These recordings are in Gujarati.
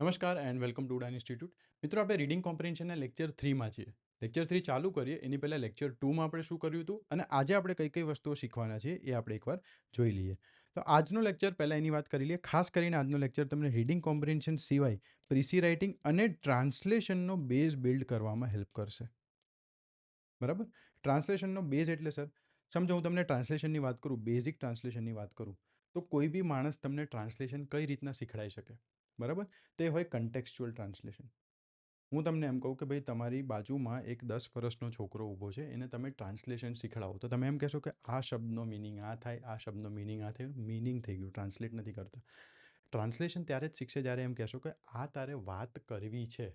નમસ્કાર એન્ડ વેલકમ ટુ ઉડાન ઇન્સ્ટિટ્યૂટ. મિત્રો, આપણે રીડિંગ કોમ્પ્રિહેન્શનના લેક્ચર 3માં છીએ. લેક્ચર 3 ચાલુ કરીએ એની પહેલાં લેક્ચર 2માં આપણે શું કર્યું હતું અને આજે આપણે કઈ કઈ વસ્તુઓ શીખવાના છીએ એ આપણે એકવાર જોઈ લઈએ. તો આજનો લેક્ચર પહેલાં એની વાત કરી લઈએ. ખાસ કરીને આજનો લેક્ચર તમને રીડિંગ કોમ્પ્રિહેન્શન સિવાય પ્રીસી રાઇટિંગ અને ટ્રાન્સલેશનનો બેઝ બિલ્ડ કરવામાં હેલ્પ કરશે. બરાબર? ટ્રાન્સલેશનનો બેઝ એટલે સર, સમજો હું તમને ટ્રાન્સલેશનની વાત કરું, બેઝિક ટ્રાન્સલેશનની વાત કરું, તો કોઈ બી માણસ તમને ટ્રાન્સલેશન કઈ રીતના શીખડાઈ શકે. બરાબર? તે હોય કન્ટેક્સ્ચ્યુઅલ ટ્રાન્સલેશન. હું તમને એમ કહું કે ભાઈ, તમારી બાજુમાં એક 10 વર્ષનો છોકરો ઊભો છે, એને તમે ટ્રાન્સલેશન શીખડાવો તો તમે એમ કહેશો કે આ શબ્દનો મિનિંગ આ થાય, આ શબ્દનો મિનિંગ આ થાય. મિનિંગ થઈ ગયું, ટ્રાન્સલેટ નથી કરતા. ટ્રાન્સલેશન ત્યારે જ શીખશે જ્યારે એમ કહેશો કે આ તારે વાત કરવી છે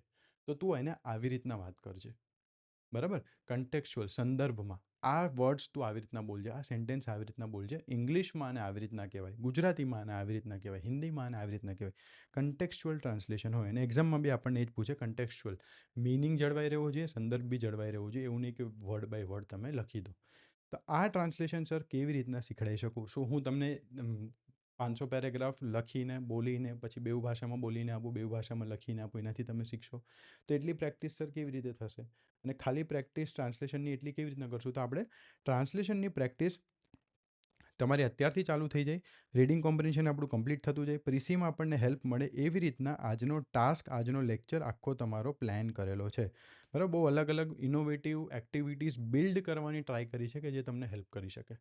તો તું એને આવી રીતના વાત કરજે. બરાબર? કન્ટેક્સ્ચ્યુઅલ, સંદર્ભમાં આ વર્ડ્સ તું આવી રીતના બોલજે, આ સેન્ટેન્સ આવી રીતના બોલજે. ઇંગ્લિશમાં આને આવી રીતના કહેવાય, ગુજરાતીમાં આને આવી રીતના કહેવાય, હિન્દીમાં આને આવી રીતના કહેવાય. કન્ટેક્સ્ચ્યુઅલ ટ્રાન્સલેશન હોય અને એક્ઝામમાં બી આપણને એ જ પૂછે. કન્ટેક્સ્ચ્યુઅલ મિનિંગ જળવાઈ રહેવો જોઈએ, સંદર્ભ બી જળવાઈ રહેવો જોઈએ. એવું નહીં કે વર્ડ બાય વર્ડ તમે લખી દો. તો આ ટ્રાન્સલેશન સર કેવી રીતના શીખડાઈ શકું? શું હું તમને 500 પેરેગ્રાફ લખીને બોલીને પછી બેઉ ભાષામાં બોલીને આપું, બેઉ ભાષામાં લખીને આપું, એનાથી તમે શીખશો? તો એટલી પ્રેક્ટિસ સર કેવી રીતે થશે? અને ખાલી પ્રેક્ટિસ ટ્રાન્સલેશનની એટલી કેવી રીતના કરશું? તો આપણે ટ્રાન્સલેશનની પ્રેક્ટિસ તમારી અત્યારથી ચાલુ થઈ જાય, રીડિંગ કોમ્પ્રિહેન્શન આપણું કમ્પ્લીટ થતું જાય, પ્રીસીમાં આપણને હેલ્પ મળે, એવી રીતના આજનો ટાસ્ક, આજનો લેક્ચર આખો તમારો પ્લાન કરેલો છે. બરાબર? બહુ અલગ અલગ ઇનોવેટિવ એક્ટિવિટીઝ બિલ્ડ કરવાની ટ્રાય કરી છે કે જે તમને હેલ્પ કરી શકે.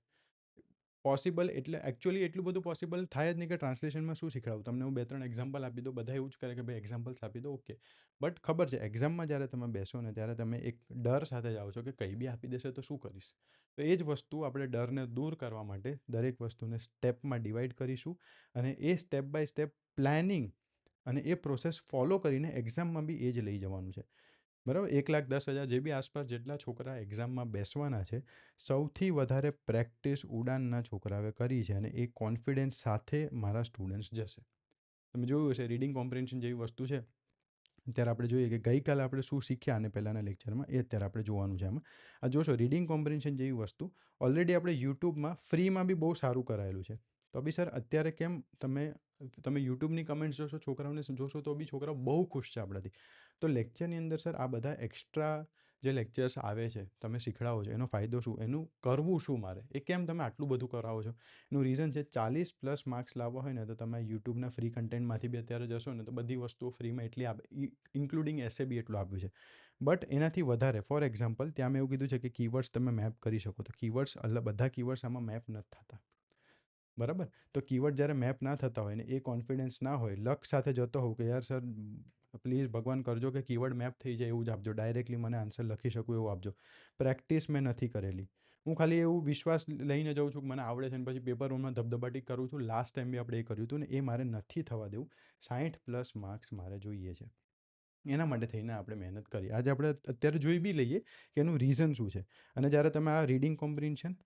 પોસિબલ એટલે એકચ્યુઅલી એટલું બધું પોસિબલ થાય જ નહીં કે ટ્રાન્સલેશનમાં શું શીખડાવું. તમને હું 2-3 એક્ઝામ્પલ આપી દઉં, બધા એવું જ કરે કે ભાઈ એક્ઝામ્પલ્સ આપી દો, ઓકે. બટ ખબર છે એક્ઝામમાં જ્યારે તમે બેસો ને ત્યારે તમે એક ડર સાથે જાઓ છો કે કંઈ બી આપી દેશે તો શું કરીશ. તો એ જ વસ્તુ આપણે ડરને દૂર કરવા માટે દરેક વસ્તુને સ્ટેપમાં ડિવાઈડ કરીશું અને એ સ્ટેપ બાય સ્ટેપ પ્લાનિંગ અને એ પ્રોસેસ ફોલો કરીને એક્ઝામમાં બી એ જ લઈ જવાનું છે. બરાબર? 1,10,000 જે બી આસપાસ જેટલા છોકરા એક્ઝામમાં બેસવાના છે, સૌથી વધારે પ્રેક્ટિસ ઉડાનના છોકરાઓએ કરી છે અને એ કોન્ફિડન્સ સાથે મારા સ્ટુડન્ટ્સ જશે. તમે જોયું હશે રીડિંગ કોમ્પ્રિહેન્શન જેવી વસ્તુ છે, ત્યારે આપણે જોઈએ કે ગઈકાલે આપણે શું શીખ્યા અને પહેલાંના લેક્ચરમાં એ અત્યારે આપણે જોવાનું છે. આમાં આ જોશો, રીડિંગ કોમ્પ્રિહેન્શન જેવી વસ્તુ ઓલરેડી આપણે યુટ્યુબમાં ફ્રીમાં બી બહુ સારું કરાયેલું છે. તો બી સર અત્યારે કેમ તમે યુટ્યુબની કમેન્ટ્સ જોશો, છોકરાઓને જોશો તો બી છોકરાઓ બહુ ખુશ છે આપણાથી. તો લેક્ચરની અંદર સર આ બધા એક્સ્ટ્રા જે લેક્ચર્સ આવે છે, તમે શીખડાવો છો, એનો ફાયદો શું? એનું કરવું શું મારે? એ કેમ તમે આટલું બધું કરાવો છો? એનું રીઝન છે 40+ માર્ક્સ લાવવા હોય ને તો તમે યુટ્યુબના ફ્રી કન્ટેન્ટમાંથી બી અત્યારે જશો ને તો બધી વસ્તુઓ ફ્રીમાં એટલી ઇન્ક્લુડિંગ એસે બી એટલું આપ્યું છે. બટ એનાથી વધારે, ફોર એક્ઝામ્પલ, ત્યાં મેં એવું કીધું છે કે કીવર્ડ્સ તમે મેપ કરી શકો. તો કીવર્ડ્સ બધા કીવર્ડ્સ આમાં મેપ નથી થતા. બરાબર? તો કીવર્ડ જ્યારે મેપ ના થતા હોય ને એ કોન્ફિડન્સ ના હોય, લક સાથે જતો હોઉં કે યાર સર પ્લીઝ ભગવાન કરજો કે કીવર્ડ મેપ થઈ જાય એવું જ આપજો, ડાયરેક્ટલી મને આન્સર લખી શકું એવું આપજો. પ્રેક્ટિસ મેં નથી કરેલી. હું ખાલી એવું વિશ્વાસ લઈને જાઉં છું કે મને આવડે છે અને પછી પેપરમાં ધબધબાટી કરું છું. લાસ્ટ ટાઈમ બી આપણે એ કર્યું હતું ને એ મારે નથી થવા દેવું. 60+ માર્ક્સ મારે જોઈએ છે. એના માટે થઈને આપણે મહેનત કરી. આજે આપણે અત્યારે જોઈ બી લઈએ કે એનું રીઝન શું છે. અને જ્યારે તમે આ રીડિંગ કોમ્પ્રિહેન્શન,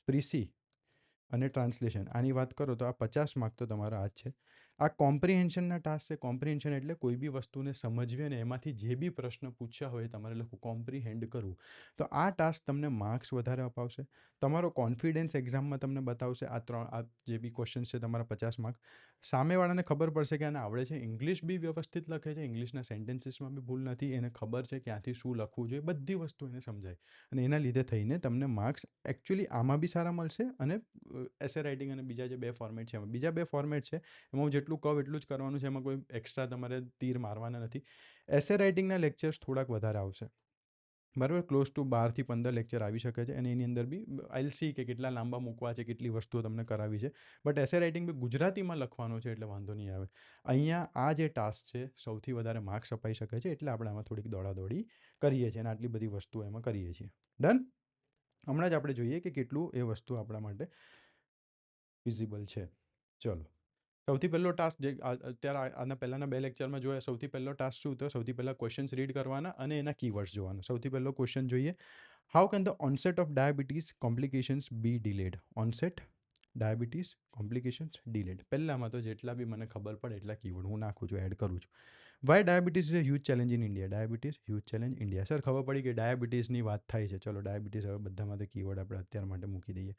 પ્રીસી અને ટ્રાન્સલેશન આની વાત કરો તો આ 50 માર્ક તો તમારા આ જ છે. આ કોમ્પ્રિહેન્શનના ટાસ્ક છે. કોમ્પ્રિહેન્શન એટલે કોઈ બી વસ્તુને સમજવી અને એમાંથી જે બી પ્રશ્ન પૂછ્યા હોય તમારે લખવું, કોમ્પ્રિહેન્ડ કરવું. તો આ ટાસ્ક તમને માર્ક્સ વધારે અપાવશે, તમારો કોન્ફિડન્સ એક્ઝામમાં તમને બતાવશે. આ જે બી ક્વેશ્ચન્સ છે તમારા 50 માર્ક. સામેવાળાને ખબર પડશે કે આને આવડે છે, ઇંગ્લિશ બી વ્યવસ્થિત લખે છે, ઇંગ્લિશના સેન્ટેન્સીસમાં બી ભૂલ નથી, એને ખબર છે ક્યાંથી શું લખવું જોઈએ, બધી વસ્તુ એને સમજાય. અને એના લીધે થઈને તમને માર્ક્સ એકચ્યુઅલી આમાં બી સારા મળશે અને એસે રાઇટિંગ અને બીજા જે 2 ફોર્મેટ છે, બીજા 2 ફોર્મેટ છે એમાં હું જેટલું કહું એટલું જ કરવાનું છે. એમાં કોઈ એક્સ્ટ્રા તમારે તીર મારવાના નથી. એસે રાઇટિંગના લેક્ચર્સ થોડાક વધારે આવશે. બરાબર? ક્લોઝ ટુ 12-15 લેક્ચર આવી શકે છે અને એની અંદર બી આઈલ સી કે કેટલા લાંબા મૂકવા છે, કેટલી વસ્તુઓ તમને કરાવી છે. બટ એસે રાઇટિંગ બી ગુજરાતીમાં લખવાનો છે એટલે વાંધો નહીં આવે. અહીંયા આ જે ટાસ્ક છે સૌથી વધારે માર્ક્સ અપાઈ શકે છે એટલે આપણે આમાં થોડીક દોડાદોડી કરીએ છીએ અને આટલી બધી વસ્તુઓ એમાં કરીએ છીએ. ડન? હમણાં જ આપણે જોઈએ કે કેટલું એ વસ્તુ આપણા માટે ફિઝિબલ છે. ચલો, સૌથી પહેલો ટાસ્ક જે અત્યારે આના પહેલાંના 2 લેક્ચરમાં જોયા, સૌથી પહેલો ટાસ્ક શું હતો? સૌથી પહેલાં ક્વેશ્ચન્સ રીડ કરવાના અને એના કીવર્ડ્સ જોવાના. સૌથી પહેલો ક્વેશ્ચન જોઈએ. How can the onset of diabetes complications be delayed? Onset diabetes, complications, delayed. પહેલામાં તો જેટલા બી મને ખબર પડે એટલા કીવર્ડ હું નાખું છું, એડ કરું છું. Why diabetes is a huge challenge in India? Diabetes huge challenge India. Sir ખબર પડી કે ડાયાબિટીસની વાત થાય છે. ચલો ડાયાબિટીસ હવે બધામાં તો કીવર્ડ આપણે અત્યાર માટે મૂકી દઈએ.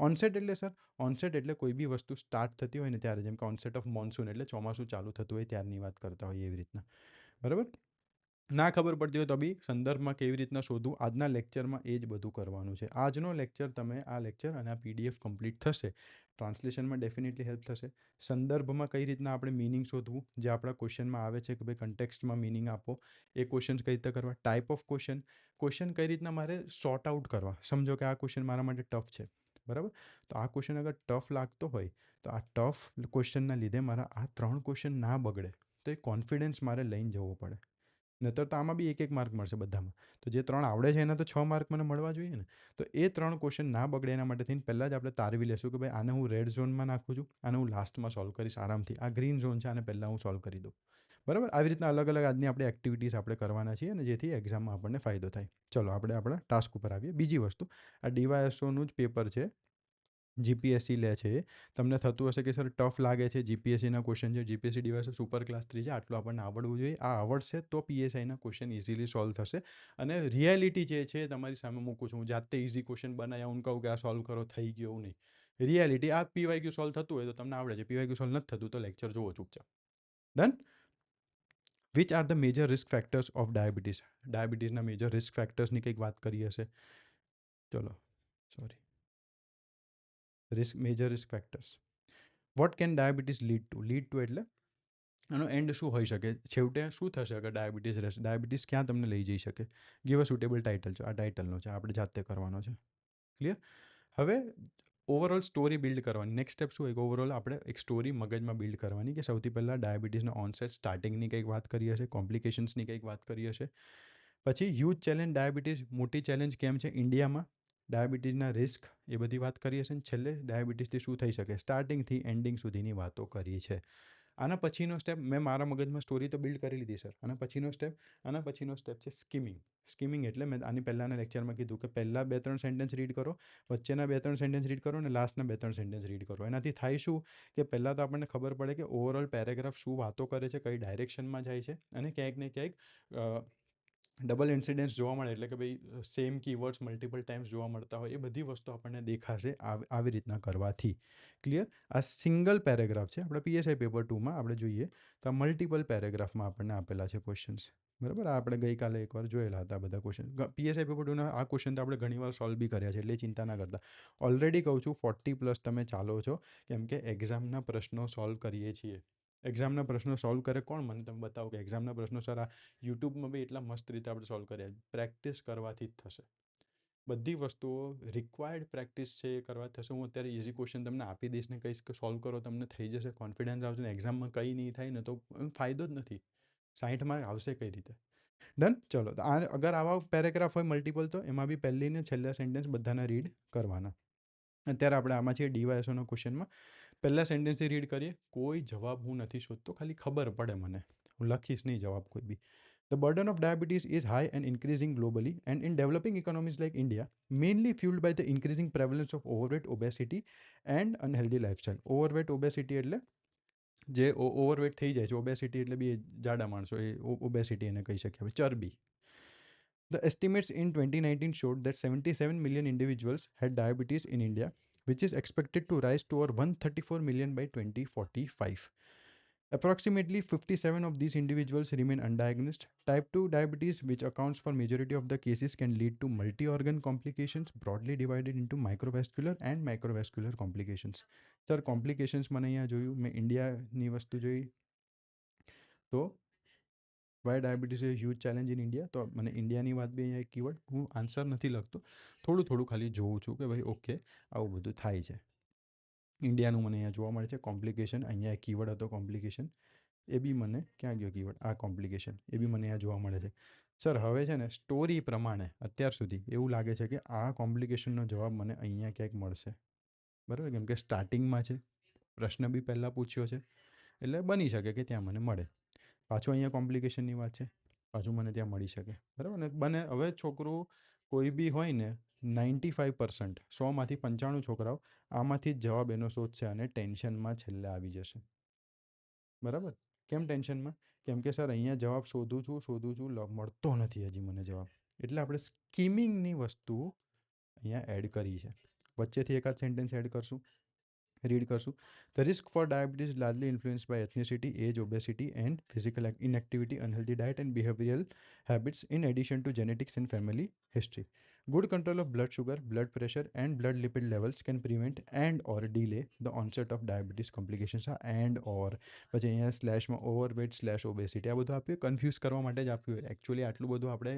ઓનસેટ એટલે સર, ઓનસેટ એટલે કોઈ બી વસ્તુ સ્ટાર્ટ થતી હોય ને ત્યારે, જેમ કે ઓનસેટ ઓફ મોન્સૂન એટલે ચોમાસું ચાલુ થતું હોય ત્યારની વાત કરતા હોય એવી રીતના. બરાબર. ના ખબર પડતી હોય તો બી સંદર્ભમાં કેવી રીતના શોધવું, આજના લેક્ચરમાં એ જ બધું કરવાનું છે. આજનો લેક્ચર તમે આ લેક્ચર અને આ પીડીએફ કમ્પ્લીટ થશે, ટ્રાન્સલેશનમાં ડેફિનેટલી હેલ્પ થશે. સંદર્ભમાં કઈ રીતના આપણે મિનિંગ શોધવું, જે આપણા ક્વેશ્ચનમાં આવે છે કે ભાઈ કન્ટેક્સ્ટમાં મિનિંગ આપો, એ ક્વેશ્ચન્સ કઈ રીતે કરવા, ટાઈપ ઓફ ક્વેશ્ચન, ક્વેશ્ચન કઈ રીતના મારે સોર્ટ આઉટ કરવા. સમજો કે આ ક્વેશ્ચન મારા માટે ટફ છે, બરાબર, તો આ ક્વેશ્ચન અગર ટફ લાગતો હોય તો આ ટફ ક્વેશ્ચનના લીધે મારા આ 3 ક્વેશ્ચન ના બગડે તો એ કોન્ફિડન્સ મારે લઈને જવો પડે. નહીતર તો આમાં બી 1-1 માર્ક મળશે બધામાં. તો જે 3 આવડે છે એના તો 6 માર્ક મને મળવા જોઈએ ને. તો એ 3 ક્વેશ્ચન ના બગડે એના માટે થઈને પહેલાં જ આપણે તારવી લેશું કે ભાઈ આને હું રેડ ઝોનમાં નાખું છું, આને હું લાસ્ટમાં સોલ્વ કરીશ આરામથી. આ ગ્રીન ઝોન છે, આને પહેલાં હું સોલ્વ કરી દઉં. બરાબર. આવી રીતના અલગ અલગ આજની આપણે એક્ટિવિટીઝ આપણે કરવાના છીએ અને જેથી એક્ઝામમાં આપણને ફાયદો થાય. ચલો આપણે આપણા ટાસ્ક ઉપર આવીએ. બીજી વસ્તુ, આ ડીવાયએસઓનું જ પેપર છે, જીપીએસસી લે છે. તમને થતું હશે કે સર ટફ લાગે છે, જીપીએસસીના ક્વેશ્ચન છે, જીપીએસસી ડીવાયએસઓ સુપર ક્લાસ 3 છે, આટલું આપણને આવડવું જોઈએ. આ આવડશે તો પીએસઆઈના ક્વેશ્ચન ઇઝીલી સોલ્વ થશે. અને રિયાલિટી જે છે તમારી સામે મૂકું છું, હું જાતે ઇઝી ક્વેશ્ચન બનાવ્યા હું કહું કે આ સોલ્વ કરો થઈ ગયો એવું નહીં. રિયાલિટી આ પીવાયક્યુ સોલ્વ થતું હોય તો તમને આવડે છે, પીવાયક્યુ સોલ્વ નથી થતું તો લેક્ચર જુઓ ચૂપચાપ. Done. Which are the major risk factors of diabetes? ડાયાબિટીસના મેજર રિસ્ક ફેક્ટર્સની કંઈક વાત કરી હશે. ચલો, sorry, major risk factors. What can diabetes lead to? Lead to એટલે આનો એન્ડ શું હોઈ શકે, છેવટે શું થશે અગર ડાયાબિટીસ રહેશે, ડાયાબિટીસ ક્યાં તમને લઈ જઈ શકે? Give a suitable title. છે આ ટાઇટલનો છે, આપણે જાતે કરવાનો છે. ક્લિયર. હવે ઓવરઓલ સ્ટોરી બિલ્ડ કરવાની. નેક્સ્ટ સ્ટેપ શું હોય કે ઓવરઓલ આપણે એક સ્ટોરી મગજમાં બિલ્ડ કરવાની કે સૌથી પહેલાં ડાયાબિટીસનો ઓનસેટ સ્ટાર્ટિંગની કંઈક વાત કરી હશે, કોમ્પ્લિકેશન્સની કંઈક વાત કરી હશે. પછી હ્યુજ ચેલેન્જ, ડાયાબિટીસ મોટી ચેલેન્જ કેમ છે ઇન્ડિયામાં, ડાયાબિટીસના રિસ્ક, એ બધી વાત કરી હશે. અને છેલ્લે ડાયાબિટીસથી શું થઈ શકે, સ્ટાર્ટિંગથી એન્ડિંગ સુધીની વાતો કરી છે. આના પછીનો સ્ટેપ, મેં મારા મગજમાં સ્ટોરી તો બિલ્ડ કરી લીધી સર. આના પછીનો સ્ટેપ છે સ્કીમિંગ. સ્કીમિંગ એટલે મેં આની પહેલાંના લેક્ચરમાં કીધું કે પહેલાં 2-3 સેન્ટેન્સ રીડ કરો, વચ્ચેના 2-3 સેન્ટેન્સ રીડ કરો અને લાસ્ટના 2-3 સેન્ટેન્સ રીડ કરો. એનાથી થાય શું કે પહેલાં તો આપણને ખબર પડે કે ઓવરઓલ પેરેગ્રાફ શું વાતો કરે છે, કઈ ડાયરેક્શનમાં જાય છે, અને ક્યાંક ને ક્યાંક ડબલ ઇન્સિડન્સ જોવા મળે, એટલે કે ભાઈ સેમ કીવર્ડ્સ મલ્ટિપલ ટાઈમ્સ જોવા મળતા હોય, એ બધી વસ્તુ આપણને દેખાશે આવી રીતના કરવાથી. ક્લિયર. આ સિંગલ પેરેગ્રાફ છે. આપણે પીએસઆઈ પેપર 2માં આપણે જોઈએ તો આ મલ્ટિપલ પેરેગ્રાફમાં આપણને આપેલા છે ક્વેશ્ચન્સ. બરાબર. આ આપણે ગઈકાલે એકવાર જોયેલા હતા બધા ક્વેશ્ચન. પીએસઆઈ પેપર 2ના આ ક્વેશ્ચન તો આપણે ઘણીવાર સોલ્વ બી કર્યા છે, એટલે ચિંતા ના કરતા. ઓલરેડી કહું છું 40+ તમે ચાલો છો, કેમ કે એક્ઝામના પ્રશ્નો સોલ્વ કરીએ છીએ. એક્ઝામના પ્રશ્નો સોલ્વ કરે કોણ, મને તમે બતાવો કે એક્ઝામના પ્રશ્નો સર આ યુટ્યુબમાં બી એટલા મસ્ત રીતે આપણે સોલ્વ કર્યા. પ્રેક્ટિસ કરવાથી જ થશે. બધી વસ્તુઓ રિક્વાયર્ડ પ્રેક્ટિસ છે, એ કરવા થશે. હું અત્યારે ઇઝી ક્વેશ્ચન તમને આપી દઈશ ને કહીશ કે સોલ્વ કરો, તમને થઈ જશે, કોન્ફિડન્સ આવશે ને એક્ઝામમાં કંઈ નહીં થાય ને તો ફાયદો જ નથી. 60 માર્ક આવશે કઈ રીતે? ડન. ચલો, તો આ અગર આવા પેરેગ્રાફ હોય મલ્ટિપલ તો એમાં બી પહેલી ને છેલ્લા સેન્ટેન્સ બધાના રીડ કરવાના. અત્યારે આપણે આમાં છીએ ડીવાયએસઓના ક્વેશ્ચનમાં. પહેલા સેન્ટેન્સથી રીડ કરીએ. કોઈ જવાબ હું નથી શોધતો, ખાલી ખબર પડે મને, હું લખીશ નહીં જવાબ કોઈ બી. The burden of diabetes is high and increasing globally, and in developing economies like India, mainly fueled by the increasing prevalence of overweight, obesity, and unhealthy lifestyle. Overweight, obesity એટલે જે ઓવરવેટ થઈ જાય છે, ઓબેસિટી એટલે બી જાડા માણસો, એ ઓબેસિટી એને કહી શકીએ, ચરબી. The estimates in 2019 showed that 77 million individuals had diabetes in India, which is expected to rise to over 134 million by 2045. Approximately 57 of these individuals remain undiagnosed. Type 2 diabetes, which accounts for majority of the cases, can lead to multi-organ complications broadly divided into microvascular and macrovascular complications. Sir, complications મને અહીંયા જોયું, મેં ઇન્ડિયાની વસ્તુ જોઈ. તો why diabetes a huge challenge in India, તો મને ઇન્ડિયાની વાત બી અહીંયા એક કીવર્ડ, હું આન્સર નથી લખતો, થોડું ખાલી જોઉં છું કે ભાઈ ઓકે આવું બધું થાય છે. ઇન્ડિયાનું મને અહીંયા જોવા મળે છે કોમ્પ્લિકેશન. અહીંયા એક કીવર્ડ હતો કોમ્પ્લિકેશન, એ બી મને ક્યાં ગયો કીવર્ડ, આ કોમ્પ્લિકેશન, એ બી મને અહીંયા જોવા મળે છે. સર હવે છે ને સ્ટોરી પ્રમાણે અત્યાર સુધી એવું લાગે છે કે આ કોમ્પ્લિકેશનનો જવાબ મને અહીંયા ક્યાંક મળશે. બરાબર, કેમ કે સ્ટાર્ટિંગમાં છે, પ્રશ્ન બી પહેલાં પૂછ્યો છે, એટલે બની શકે કે ત્યાં મને મળે. પાછું અહીંયા કોમ્પ્લિકેશનની વાત છે, પાછું મને ત્યાં મળી શકે. બરાબર ને. બને હવે છોકરું કોઈ બી હોય ને 95% 100માંથી 95 છોકરાઓ આમાંથી જ જવાબ એનો શોધશે અને ટેન્શનમાં છેલ્લે આવી જશે. બરાબર? કેમ ટેન્શનમાં? કેમ કે સર અહીંયા જવાબ શોધું છું મળતો નથી હજી મને જવાબ. એટલે આપણે સ્કીમિંગની વસ્તુ અહીંયા એડ કરી છે. વચ્ચેથી એકાદ સેન્ટેન્સ એડ કરશું, રીડ કરશું. The risk for diabetes largely influence by ethnicity, age, obesity and physical inactivity, unhealthy diet and behavioural habits in addition to genetics and family history. Good control of blood sugar, blood pressure and blood lipid levels can prevent and or delay the onset of diabetes complications. And or પછી અહીંયા સ્લેશમાં ઓવરવેટ સ્લેશ ઓબેસિટી આ બધું આપ્યું કન્ફ્યુઝ કરવા માટે જ આપ્યું હોય. એકચ્યુઅલી આટલું બધું આપણે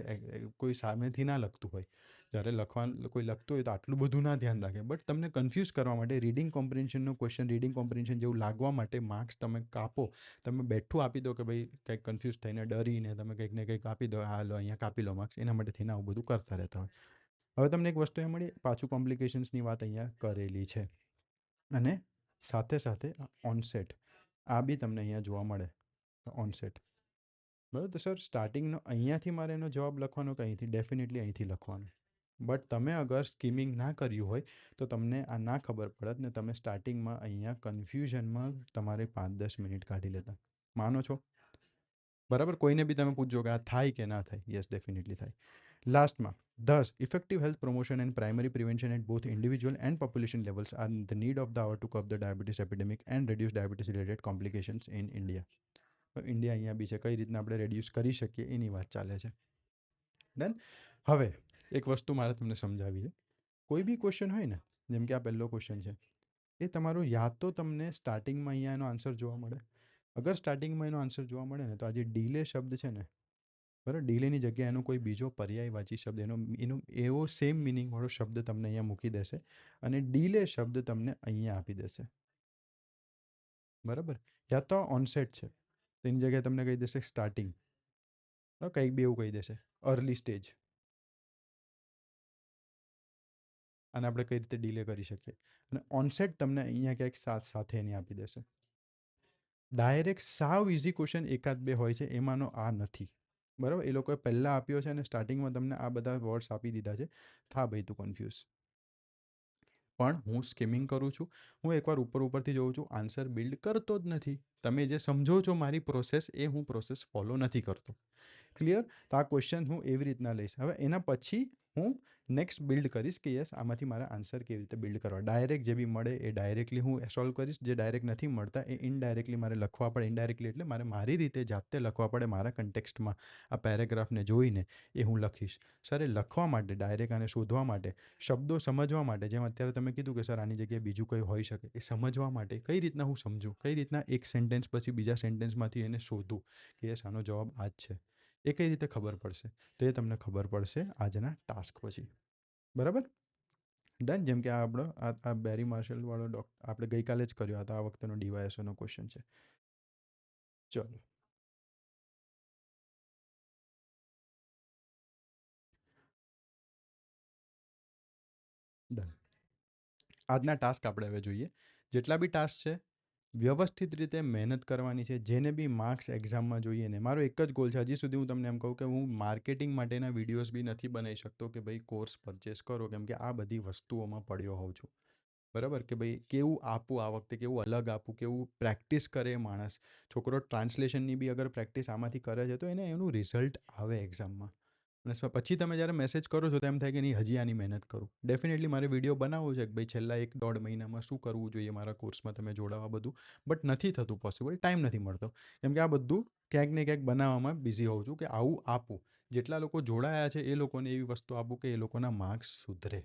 કોઈ સામેથી ના લખતું હોય. જ્યારે કોઈ લખતું હોય તો આટલું બધું ના ધ્યાન રાખે, બટ તમને કન્ફ્યુઝ કરવા માટે રીડિંગ કોમ્પ્રિહેન્શનનો ક્વેશ્ચન રીડિંગ કોમ્પ્રિહેન્શન જેવું લાગવા માટે માર્ક્સ તમે કાપો. તમે બેઠું આપી દો કે ભાઈ કંઈક કન્ફ્યુઝ થઈને ડરીને તમે કંઈક ને કંઈક આપી દો, હા લો અહીંયા કાપી લો માર્ક્સ, એના માટે થઈને આવું બધું કરતા રહેતા હોય. હવે તમને એક વસ્તુ એ મળી, પાછું કોમ્પ્લિકેશન્સની વાત અહીંયા કરેલી છે અને સાથે સાથે ઓનસેટ આ બી તમને અહીંયા જોવા મળે ઓનસેટ. બરાબર? તો સર સ્ટાર્ટિંગનો અહીંયાથી મારે એનો જવાબ લખવાનો કે અહીંથી? ડેફિનેટલી અહીંથી લખવાનો. બટ તમે અગર સ્કીમિંગ ના કર્યું હોય તો તમને આ ના ખબર પડત ને તમે સ્ટાર્ટિંગમાં અહીંયા કન્ફ્યુઝનમાં તમારે 5-10 મિનિટ કાઢી લેતા. માનો છો? બરાબર? કોઈને બી તમે પૂછજો કે આ થાય કે ના થાય? યસ, ડેફિનેટલી થાય. લાસ્ટમાં thus effective health promotion and primary prevention at both individual and population levels are the need of the hour to curb the diabetes epidemic and reduce diabetes related complications in India. India અહીંયા બી છે, કઈ રીતના આપણે રેડ્યુસ કરી શકીએ એની વાત ચાલે છે. ડન. હવે એક વસ્તુ મારે તમને સમજાવી છે. કોઈ બી ક્વેશ્ચન હોય ને, જેમ કે આ પહેલો ક્વેશ્ચન છે, એ તમારું યાદ તો તમને સ્ટાર્ટિંગમાં અહીંયા એનો આન્સર જોવા મળે. અગર સ્ટાર્ટિંગમાં એનો આન્સર જોવા મળે ને તો આ જે ડીલે શબ્દ છે ને, બરાબર, ડીલેની જગ્યાએ એનો કોઈ બીજો પર્યાયવાચી શબ્દ એનો એવો સેમ મિનિંગવાળો શબ્દ તમને અહીંયા મૂકી દેશે અને ડીલે શબ્દ તમને અહીંયા આપી દેશે. બરાબર? યા તો ઓનસેટ છે તો એની જગ્યાએ તમને કહી દેશે સ્ટાર્ટિંગ, કંઈક બી એવું કહી દેશે અર્લી સ્ટેજ. અને આપણે કઈ રીતે ડીલે કરી શકીએ. અને ઓનસેટ તમને અહીંયા ક્યાંક સાથે એની આપી દેશે. ડાયરેક્ટ સાવ ઇઝી ક્વેશ્ચન એકાદ બે હોય છે, એમાંનો આ નથી. બરાબર? એ લોકોએ પહેલાં આપ્યો છે અને સ્ટાર્ટિંગમાં તમને આ બધા વર્ડ્સ આપી દીધા છે. થા ભાઈ તું કન્ફ્યુઝ. પણ હું સ્કીમિંગ કરું છું, હું એકવાર ઉપરથી જોઉં છું, આન્સર બિલ્ડ કરતો જ નથી. તમે જે સમજો છો મારી પ્રોસેસ, એ હું પ્રોસેસ ફોલો નથી કરતો. ક્લિયર? તો આ ક્વેશ્ચન હું એવી રીતના લઈશ. હવે એના પછી હું નેક્સ્ટ બિલ્ડ કરીશ કે યસ આમાંથી મારા આન્સર કેવી રીતે બિલ્ડ કરવા. ડાયરેક્ટ જે બી મળે એ ડાયરેક્ટલી હું સોલ્વ કરીશ, જે ડાયરેક્ટ નથી મળતા એ ઇનડાયરેક્ટલી મારે લખવા પડે. ઇનડાયરેક્ટલી એટલે મારે મારી રીતે જાતે લખવા પડે, મારા કન્ટેક્સ્ટમાં આ પેરેગ્રાફને જોઈને એ હું લખીશ. સર એ લખવા માટે, ડાયરેક્ટ આને શોધવા માટે, શબ્દો સમજવા માટે, જેમ અત્યારે તમે કીધું કે સર આની જગ્યાએ બીજું કંઈ હોઈ શકે, એ સમજવા માટે કઈ રીતના હું સમજું, કઈ રીતના એક સેન્ટેન્સ પછી બીજા સેન્ટેન્સમાંથી એને શોધું કે યસ આનો જવાબ આ જ છે, એ કઈ રીતે ખબર પડશે? તો એ તમને ખબર પડશે આજના ટાસ્ક પછી. બરાબર? ડન. જેમ કે આ આપણો આ બેરી માર્શલવાળો આપણે ગઈકાલે જ કર્યો હતો, આ વખતેનો ડીવાયએસઓનો ક્વેશ્ચન છે. ચલો ડન. આજના ટાસ્ક આપણે હવે જોઈએ. જેટલા બી ટાસ્ક છે વ્યવસ્થિત રીતે મહેનત કરવાની છે. જેને બી માર્ક્સ એક્ઝામમાં જોઈએ ને, મારો એક જ ગોલ છે, હજી સુધી હું તમને એમ કહું કે હું માર્કેટિંગ માટેના વિડીયોઝ બી નથી બનાવી શકતો કે ભાઈ કોર્સ પરચેસ કરો, કેમ કે આ બધી વસ્તુઓમાં પડ્યો હોઉં છું. બરાબર? કે ભાઈ કેવું આપું આ વખતે, કેવું અલગ આપું, કેવું પ્રેક્ટિસ કરે માણસ. છોકરો ટ્રાન્સલેશનની બી અગર પ્રેક્ટિસ આમાંથી કરે છે તો એને એનું રિઝલ્ટ આવે એક્ઝામમાં. અને પછી તમે જ્યારે મેસેજ કરો છો તો એમ થાય કે નહીં હજી આની મહેનત કરું. ડેફિનેટલી મારે વિડીયો બનાવવો છે કે ભાઈ છેલ્લા 1-1.5 મહિનામાં શું કરવું જોઈએ મારા કોર્સમાં તમે જોડાવા બધું. બટ નથી થતું પોસિબલ, ટાઈમ નથી મળતો. કેમ કે આ બધું ક્યાંક ને ક્યાંક બનાવવામાં બિઝી હોઉં છું કે આવું આપું. જેટલા લોકો જોડાયા છે એ લોકોને એવી વસ્તુ આપું કે એ લોકોના માર્ક્સ સુધરે.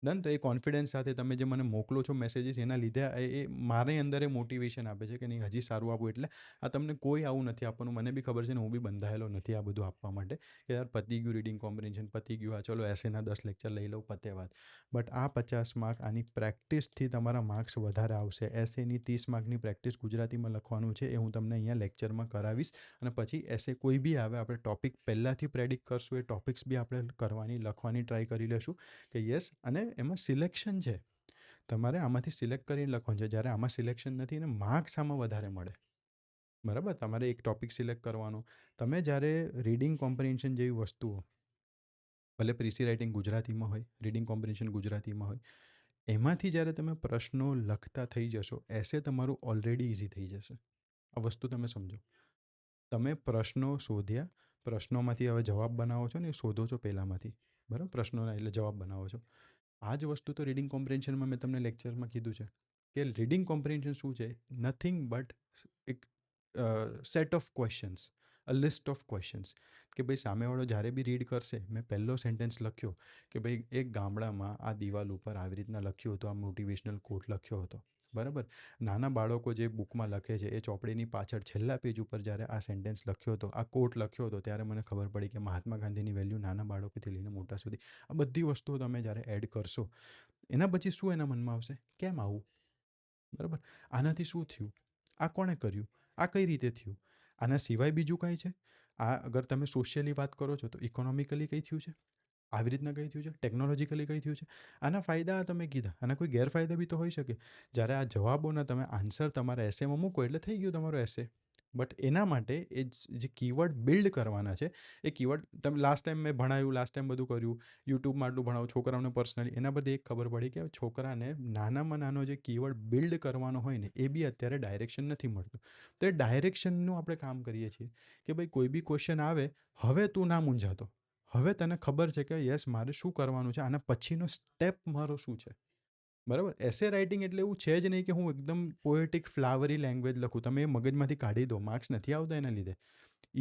ડન. તો એ કોન્ફિડન્સ સાથે તમે જે મને મોકલો છો મેસેજીસ, એના લીધે એ મારી અંદર એ મોટિવેશન આપે છે કે નહીં હજી સારું આપું. એટલે આ તમને કોઈ આવું નથી આપવાનું. મને બી ખબર છે ને હું બી બંધાયેલો નથી આ બધું આપવા માટે કે યાર પતી ગયું રીડિંગ કોમ્પ્રિહેન્શન, પતી ગયું આ, ચલો એસેના 10 લેક્ચર લઈ લઉં, પતે વાત. બટ આ 50 માર્ક આની પ્રેક્ટિસથી તમારા માર્ક્સ વધારે આવશે. એસેની 30 માર્કની પ્રેક્ટિસ ગુજરાતીમાં લખવાનું છે, એ હું તમને અહીંયા લેક્ચરમાં કરાવીશ. અને પછી એસે કોઈ બી આવે આપણે ટોપિક પહેલાંથી પ્રેડિક્ટ કરશું, એ ટોપિક્સ બી આપણે કરવાની લખવાની ટ્રાય કરી લેશું કે યસ. અને એમાં સિલેક્શન છે, તમારે આમાંથી સિલેક્ટ કરીને લખવાનું છે. જ્યારે આમાં સિલેક્શન નથી ને માર્ક્સ આમાં વધારે મળે. બરાબર? તમારે એક ટોપિક સિલેક્ટ કરવાનો. તમે જ્યારે રીડિંગ કોમ્પ્રિહેન્શન જેવી વસ્તુઓ ભલે પ્રીસી રાઇટિંગ ગુજરાતીમાં હોય, રીડિંગ કોમ્પ્રિહેન્શન ગુજરાતીમાં હોય, એમાંથી જ્યારે તમે પ્રશ્નો લખતા થઈ જશો, એસે તમારું ઓલરેડી ઇઝી થઈ જશે. આ વસ્તુ તમે સમજો. તમે પ્રશ્નો શોધ્યા, પ્રશ્નોમાંથી હવે જવાબ બનાવો છો ને, એ શોધો છો પહેલાંમાંથી, બરાબર? પ્રશ્નોના એટલે જવાબ બનાવો છો. આ જ વસ્તુ તો રીડિંગ કોમ્પ્રિહેન્શનમાં મેં તમને લેક્ચરમાં કીધું છે કે રીડિંગ કોમ્પ્રિહેન્શન શું છે? નથિંગ બટ એક set of questions, a list of questions, કે ભાઈ સામેવાળો જ્યારે બી રીડ કરશે, મેં પહેલો સેન્ટેન્સ લખ્યો કે ભાઈ એક ગામડામાં આ દિવાલ ઉપર આવી રીતના લખ્યું હતું, આ મોટિવેશનલ કોટ લખ્યો હતો, બરાબર? નાના બાળકો જે બુકમાં લખે છે, એ ચોપડીની પાછળ છેલ્લા પેજ ઉપર જ્યારે આ સેન્ટેન્સ લખ્યો હતો, આ કોટ લખ્યો હતો, ત્યારે મને ખબર પડી કે મહાત્મા ગાંધીની વેલ્યુ નાના બાળકોથી લઈને મોટા સુધી. આ બધી વસ્તુઓ તમે જ્યારે એડ કરશો, એના પછી શું એના મનમાં આવશે? કેમ આવું? બરાબર? આનાથી શું થયું? આ કોણે કર્યું? આ કઈ રીતે થયું? આના સિવાય બીજું કંઈ છે? આ અગર તમે સોશિયલી વાત કરો છો તો ઇકોનોમિકલી કંઈ થયું છે? આવી રીતના કંઈ થયું છે? ટેકનોલોજીકલી કંઈ થયું છે? આના ફાયદા તમે કીધા, આના કોઈ ગેરફાયદા બી તો હોઈ શકે. જ્યારે આ જવાબોના તમે આન્સર તમારા એસેમાં મૂકો એટલે થઈ ગયું તમારો એસે. બટ એના માટે એ જે કીવર્ડ બિલ્ડ કરવાના છે, એ કીવર્ડ તમે લાસ્ટ ટાઈમ મેં ભણાવ્યું, લાસ્ટ ટાઈમ બધું કર્યું, યુટ્યુબમાં આટલું ભણાવું છોકરાઓને પર્સનલી, એના પરથી એક ખબર પડી કે છોકરાને નાનામાં નાનો જે કીવર્ડ બિલ્ડ કરવાનો હોય ને, એ બી અત્યારે ડાયરેક્શન નથી મળતું. તો એ ડાયરેક્શનનું આપણે કામ કરીએ છીએ કે ભાઈ કોઈ બી ક્વેશ્ચન આવે, હવે તું ના મૂંઝાતો, હવે તને ખબર છે કે યસ મારે શું કરવાનું છે, આના પછીનો સ્ટેપ મારો શું છે, બરાબર? એસે રાઇટિંગ એટલે એવું છે જ નહીં કે હું એકદમ પોએટિક ફ્લાવરી લેંગ્વેજ લખું. તમે એ મગજમાંથી કાઢી દો, માર્ક્સ નથી આવતા એના લીધે.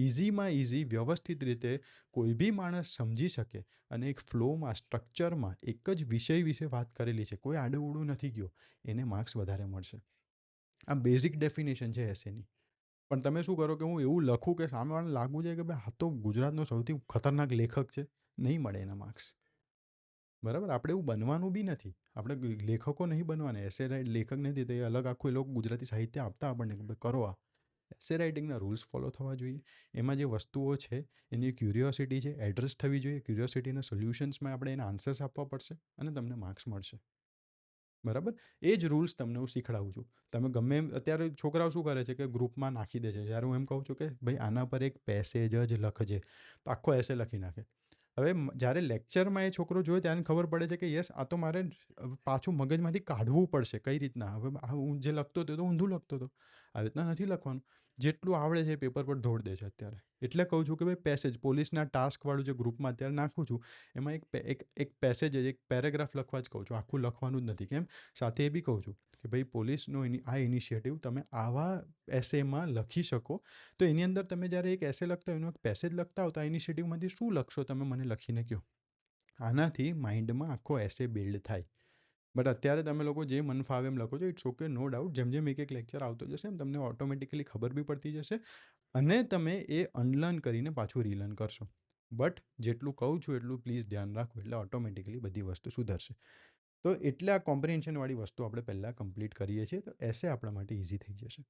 ઇઝીમાં ઇઝી વ્યવસ્થિત રીતે કોઈ બી માણસ સમજી શકે અને એક ફ્લોમાં, સ્ટ્રક્ચરમાં એક જ વિષય વિશે વાત કરેલી છે, કોઈ આડું નથી ગયો, એને માર્ક્સ વધારે મળશે. આ બેઝિક ડેફિનેશન છે એસેની. પણ તમે શું કરો કે હું એવું લખું કે સામેવાળાને લાગવું જોઈએ કે ભાઈ આ તો ગુજરાતનો સૌથી ખતરનાક લેખક છે, નહીં મળે એના માર્ક્સ. બરાબર? આપણે એવું બનવાનું બી નથી. આપણે લેખકો નહીં બનવાના. એસે રાઇટ લેખક નથી, તો એ અલગ આખું એ લોકો ગુજરાતી સાહિત્ય આપતા આપણને કે ભાઈ કરો આ. એસે રાઇટિંગના રૂલ્સ ફોલો થવા જોઈએ. એમાં જે વસ્તુઓ છે એની ક્યુરિયોસિટી છે, એડ્રેસ થવી જોઈએ. ક્યુરિયોસિટીના સોલ્યુશન્સમાં આપણે એના આન્સર્સ આપવા પડશે અને તમને માર્ક્સ મળશે. બરાબર? એ જ રૂલ્સ તમને હું શીખડાવું છું. તમે ગમે એમ અત્યારે છોકરાઓ શું કરે છે કે ગ્રુપમાં નાખી દે છે. જ્યારે હું એમ કહું છું કે ભાઈ આના પર એક પેસેજ જ લખજે, તો આખો એસે લખી નાખે. હવે જ્યારે લેક્ચરમાં એ છોકરો જોવે ત્યારે ખબર પડે છે કે યસ આ તો મારે પાછું મગજમાંથી કાઢવું પડશે. કઈ રીતના? હવે હું જે લખતો હતો તો ઊંધું લખતો હતો. આવી રીતના નથી લખવાનું. જેટલું આવડે છે એ પેપર પર ઢોળ દે છે અત્યારે. એટલે કહું છું કે ભાઈ પેસેજ, પોલીસના ટાસ્કવાળું જે ગ્રુપમાં અત્યારે નાખું છું, એમાં એક પેસેજ જ, એક પેરેગ્રાફ લખવા જ કહું છું. આખું લખવાનું જ નથી. કેમ? સાથે એ બી કહું છું કે ભાઈ પોલીસનો આ ઇનિશિયેટિવ તમે આવા એસેમાં લખી શકો. તો એની અંદર તમે જ્યારે એક એસે લખતા હોય, એનો એક પેસેજ લખતા હો, તો આ ઇનિશિયેટિવમાંથી શું લખશો તમે મને લખીને કહો. આનાથી માઇન્ડમાં આખો એસે બિલ્ડ થાય. બટ અત્યારે તમે લોકો જે મન ફાવે એમ લખો છો. It's okay, no doubt. જેમ જેમ એક લેક્ચર આવતો જશે એમ તમને ઓટોમેટિકલી ખબર બી પડતી જશે અને તમે એ અનલર્ન કરીને પાછું રીલર્ન કરશો. બટ જેટલું કહું છું એટલું પ્લીઝ ધ્યાન રાખો, એટલે ઓટોમેટિકલી બધી વસ્તુ સુધરશે. તો એટલે આ કોમ્પ્રિહેન્શનવાળી વસ્તુ આપણે પહેલાં કમ્પ્લીટ કરીએ છીએ, તો એસે આપણા માટે ઇઝી થઈ જશે.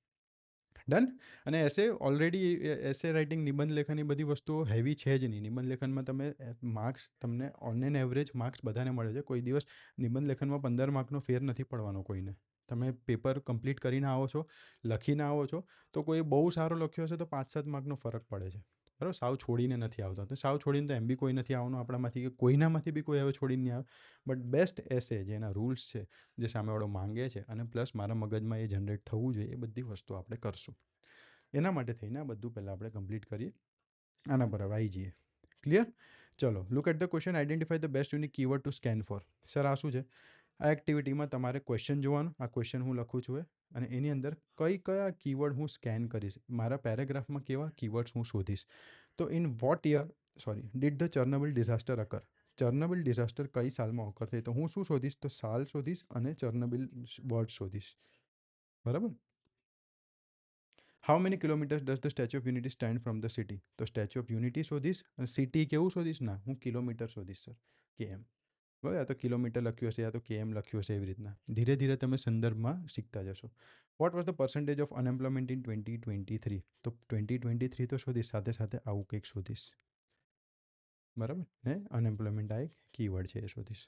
ડન. અને એસે ઓલરેડી એસે રાઇટિંગ, નિબંધ લેખન, એ બધી વસ્તુઓ હેવી છે જ નહીં. નિબંધ લેખનમાં તમે માર્ક્સ તમને ઓન એન એવરેજ માર્ક્સ બધાને મળે છે. કોઈ દિવસ નિબંધ લેખનમાં 15 માર્કનો ફેર નથી પડવાનો કોઈને. તમે પેપર કમ્પ્લીટ કરીને આવો છો, લખીને આવો છો, તો કોઈ બહુ સારો લખ્યો હશે તો 5-7 માર્કનો ફરક પડે છે. બરાબર? સાવ છોડીને નથી આવતા. તો સાવ છોડીને તો એમ બી કોઈ નથી આવવાનું આપણામાંથી, કે કોઈનામાંથી બી કોઈ હવે છોડીને નહીં આવે. બટ બેસ્ટ એસે જેના રૂલ્સ છે, જે સામેવાળો માંગે છે, અને પ્લસ મારા મગજમાં એ જનરેટ થવું જોઈએ, એ બધી વસ્તુ આપણે કરશું. એના માટે થઈને આ બધું પહેલાં આપણે કમ્પ્લીટ કરીએ. આના પર હવે આવી જઈએ. ક્લિયર? ચલો, look at the question. Identify the best unique keyword to scan for. Sir આ શું છે? આ એક્ટિવિટીમાં તમારે ક્વેશ્ચન જોવાનું. આ ક્વેશ્ચન હું લખું છું અને એની અંદર કયા કીવર્ડ હું સ્કેન કરીશ, મારા પેરેગ્રાફમાં કેવા કીવર્ડ્સ હું શોધીશ. તો in what year did the Chernobyl disaster occur? Chernobyl disaster કઈ સાલમાં ઓકર થઈ? તો હું શું શોધીશ? તો સાલ શોધીશ અને ચર્નોબિલ વર્ડ શોધીશ. બરાબર? How many kilometres does the statue of unity stand from the city? તો સ્ટેચ્યુ ઓફ યુનિટી શોધીશ અને સિટી કેવું શોધીશ? ના, હું કિલોમીટર શોધીશ સર, કેએમ. બરાબર? યા તો કિલોમીટર લખ્યું હશે, યા તો કેએમ લખ્યું હશે, એવી રીતના ધીરે ધીરે તમે સંદર્ભમાં શીખતા જશો. What was the percentage of unemployment in 2023? તો 2023 તો શોધીશ, સાથે સાથે આવું કંઈક શોધીશ. બરાબર? હે, અનએમ્પ્લોયમેન્ટ આ એક કીવર્ડ છે, એ શોધીશ.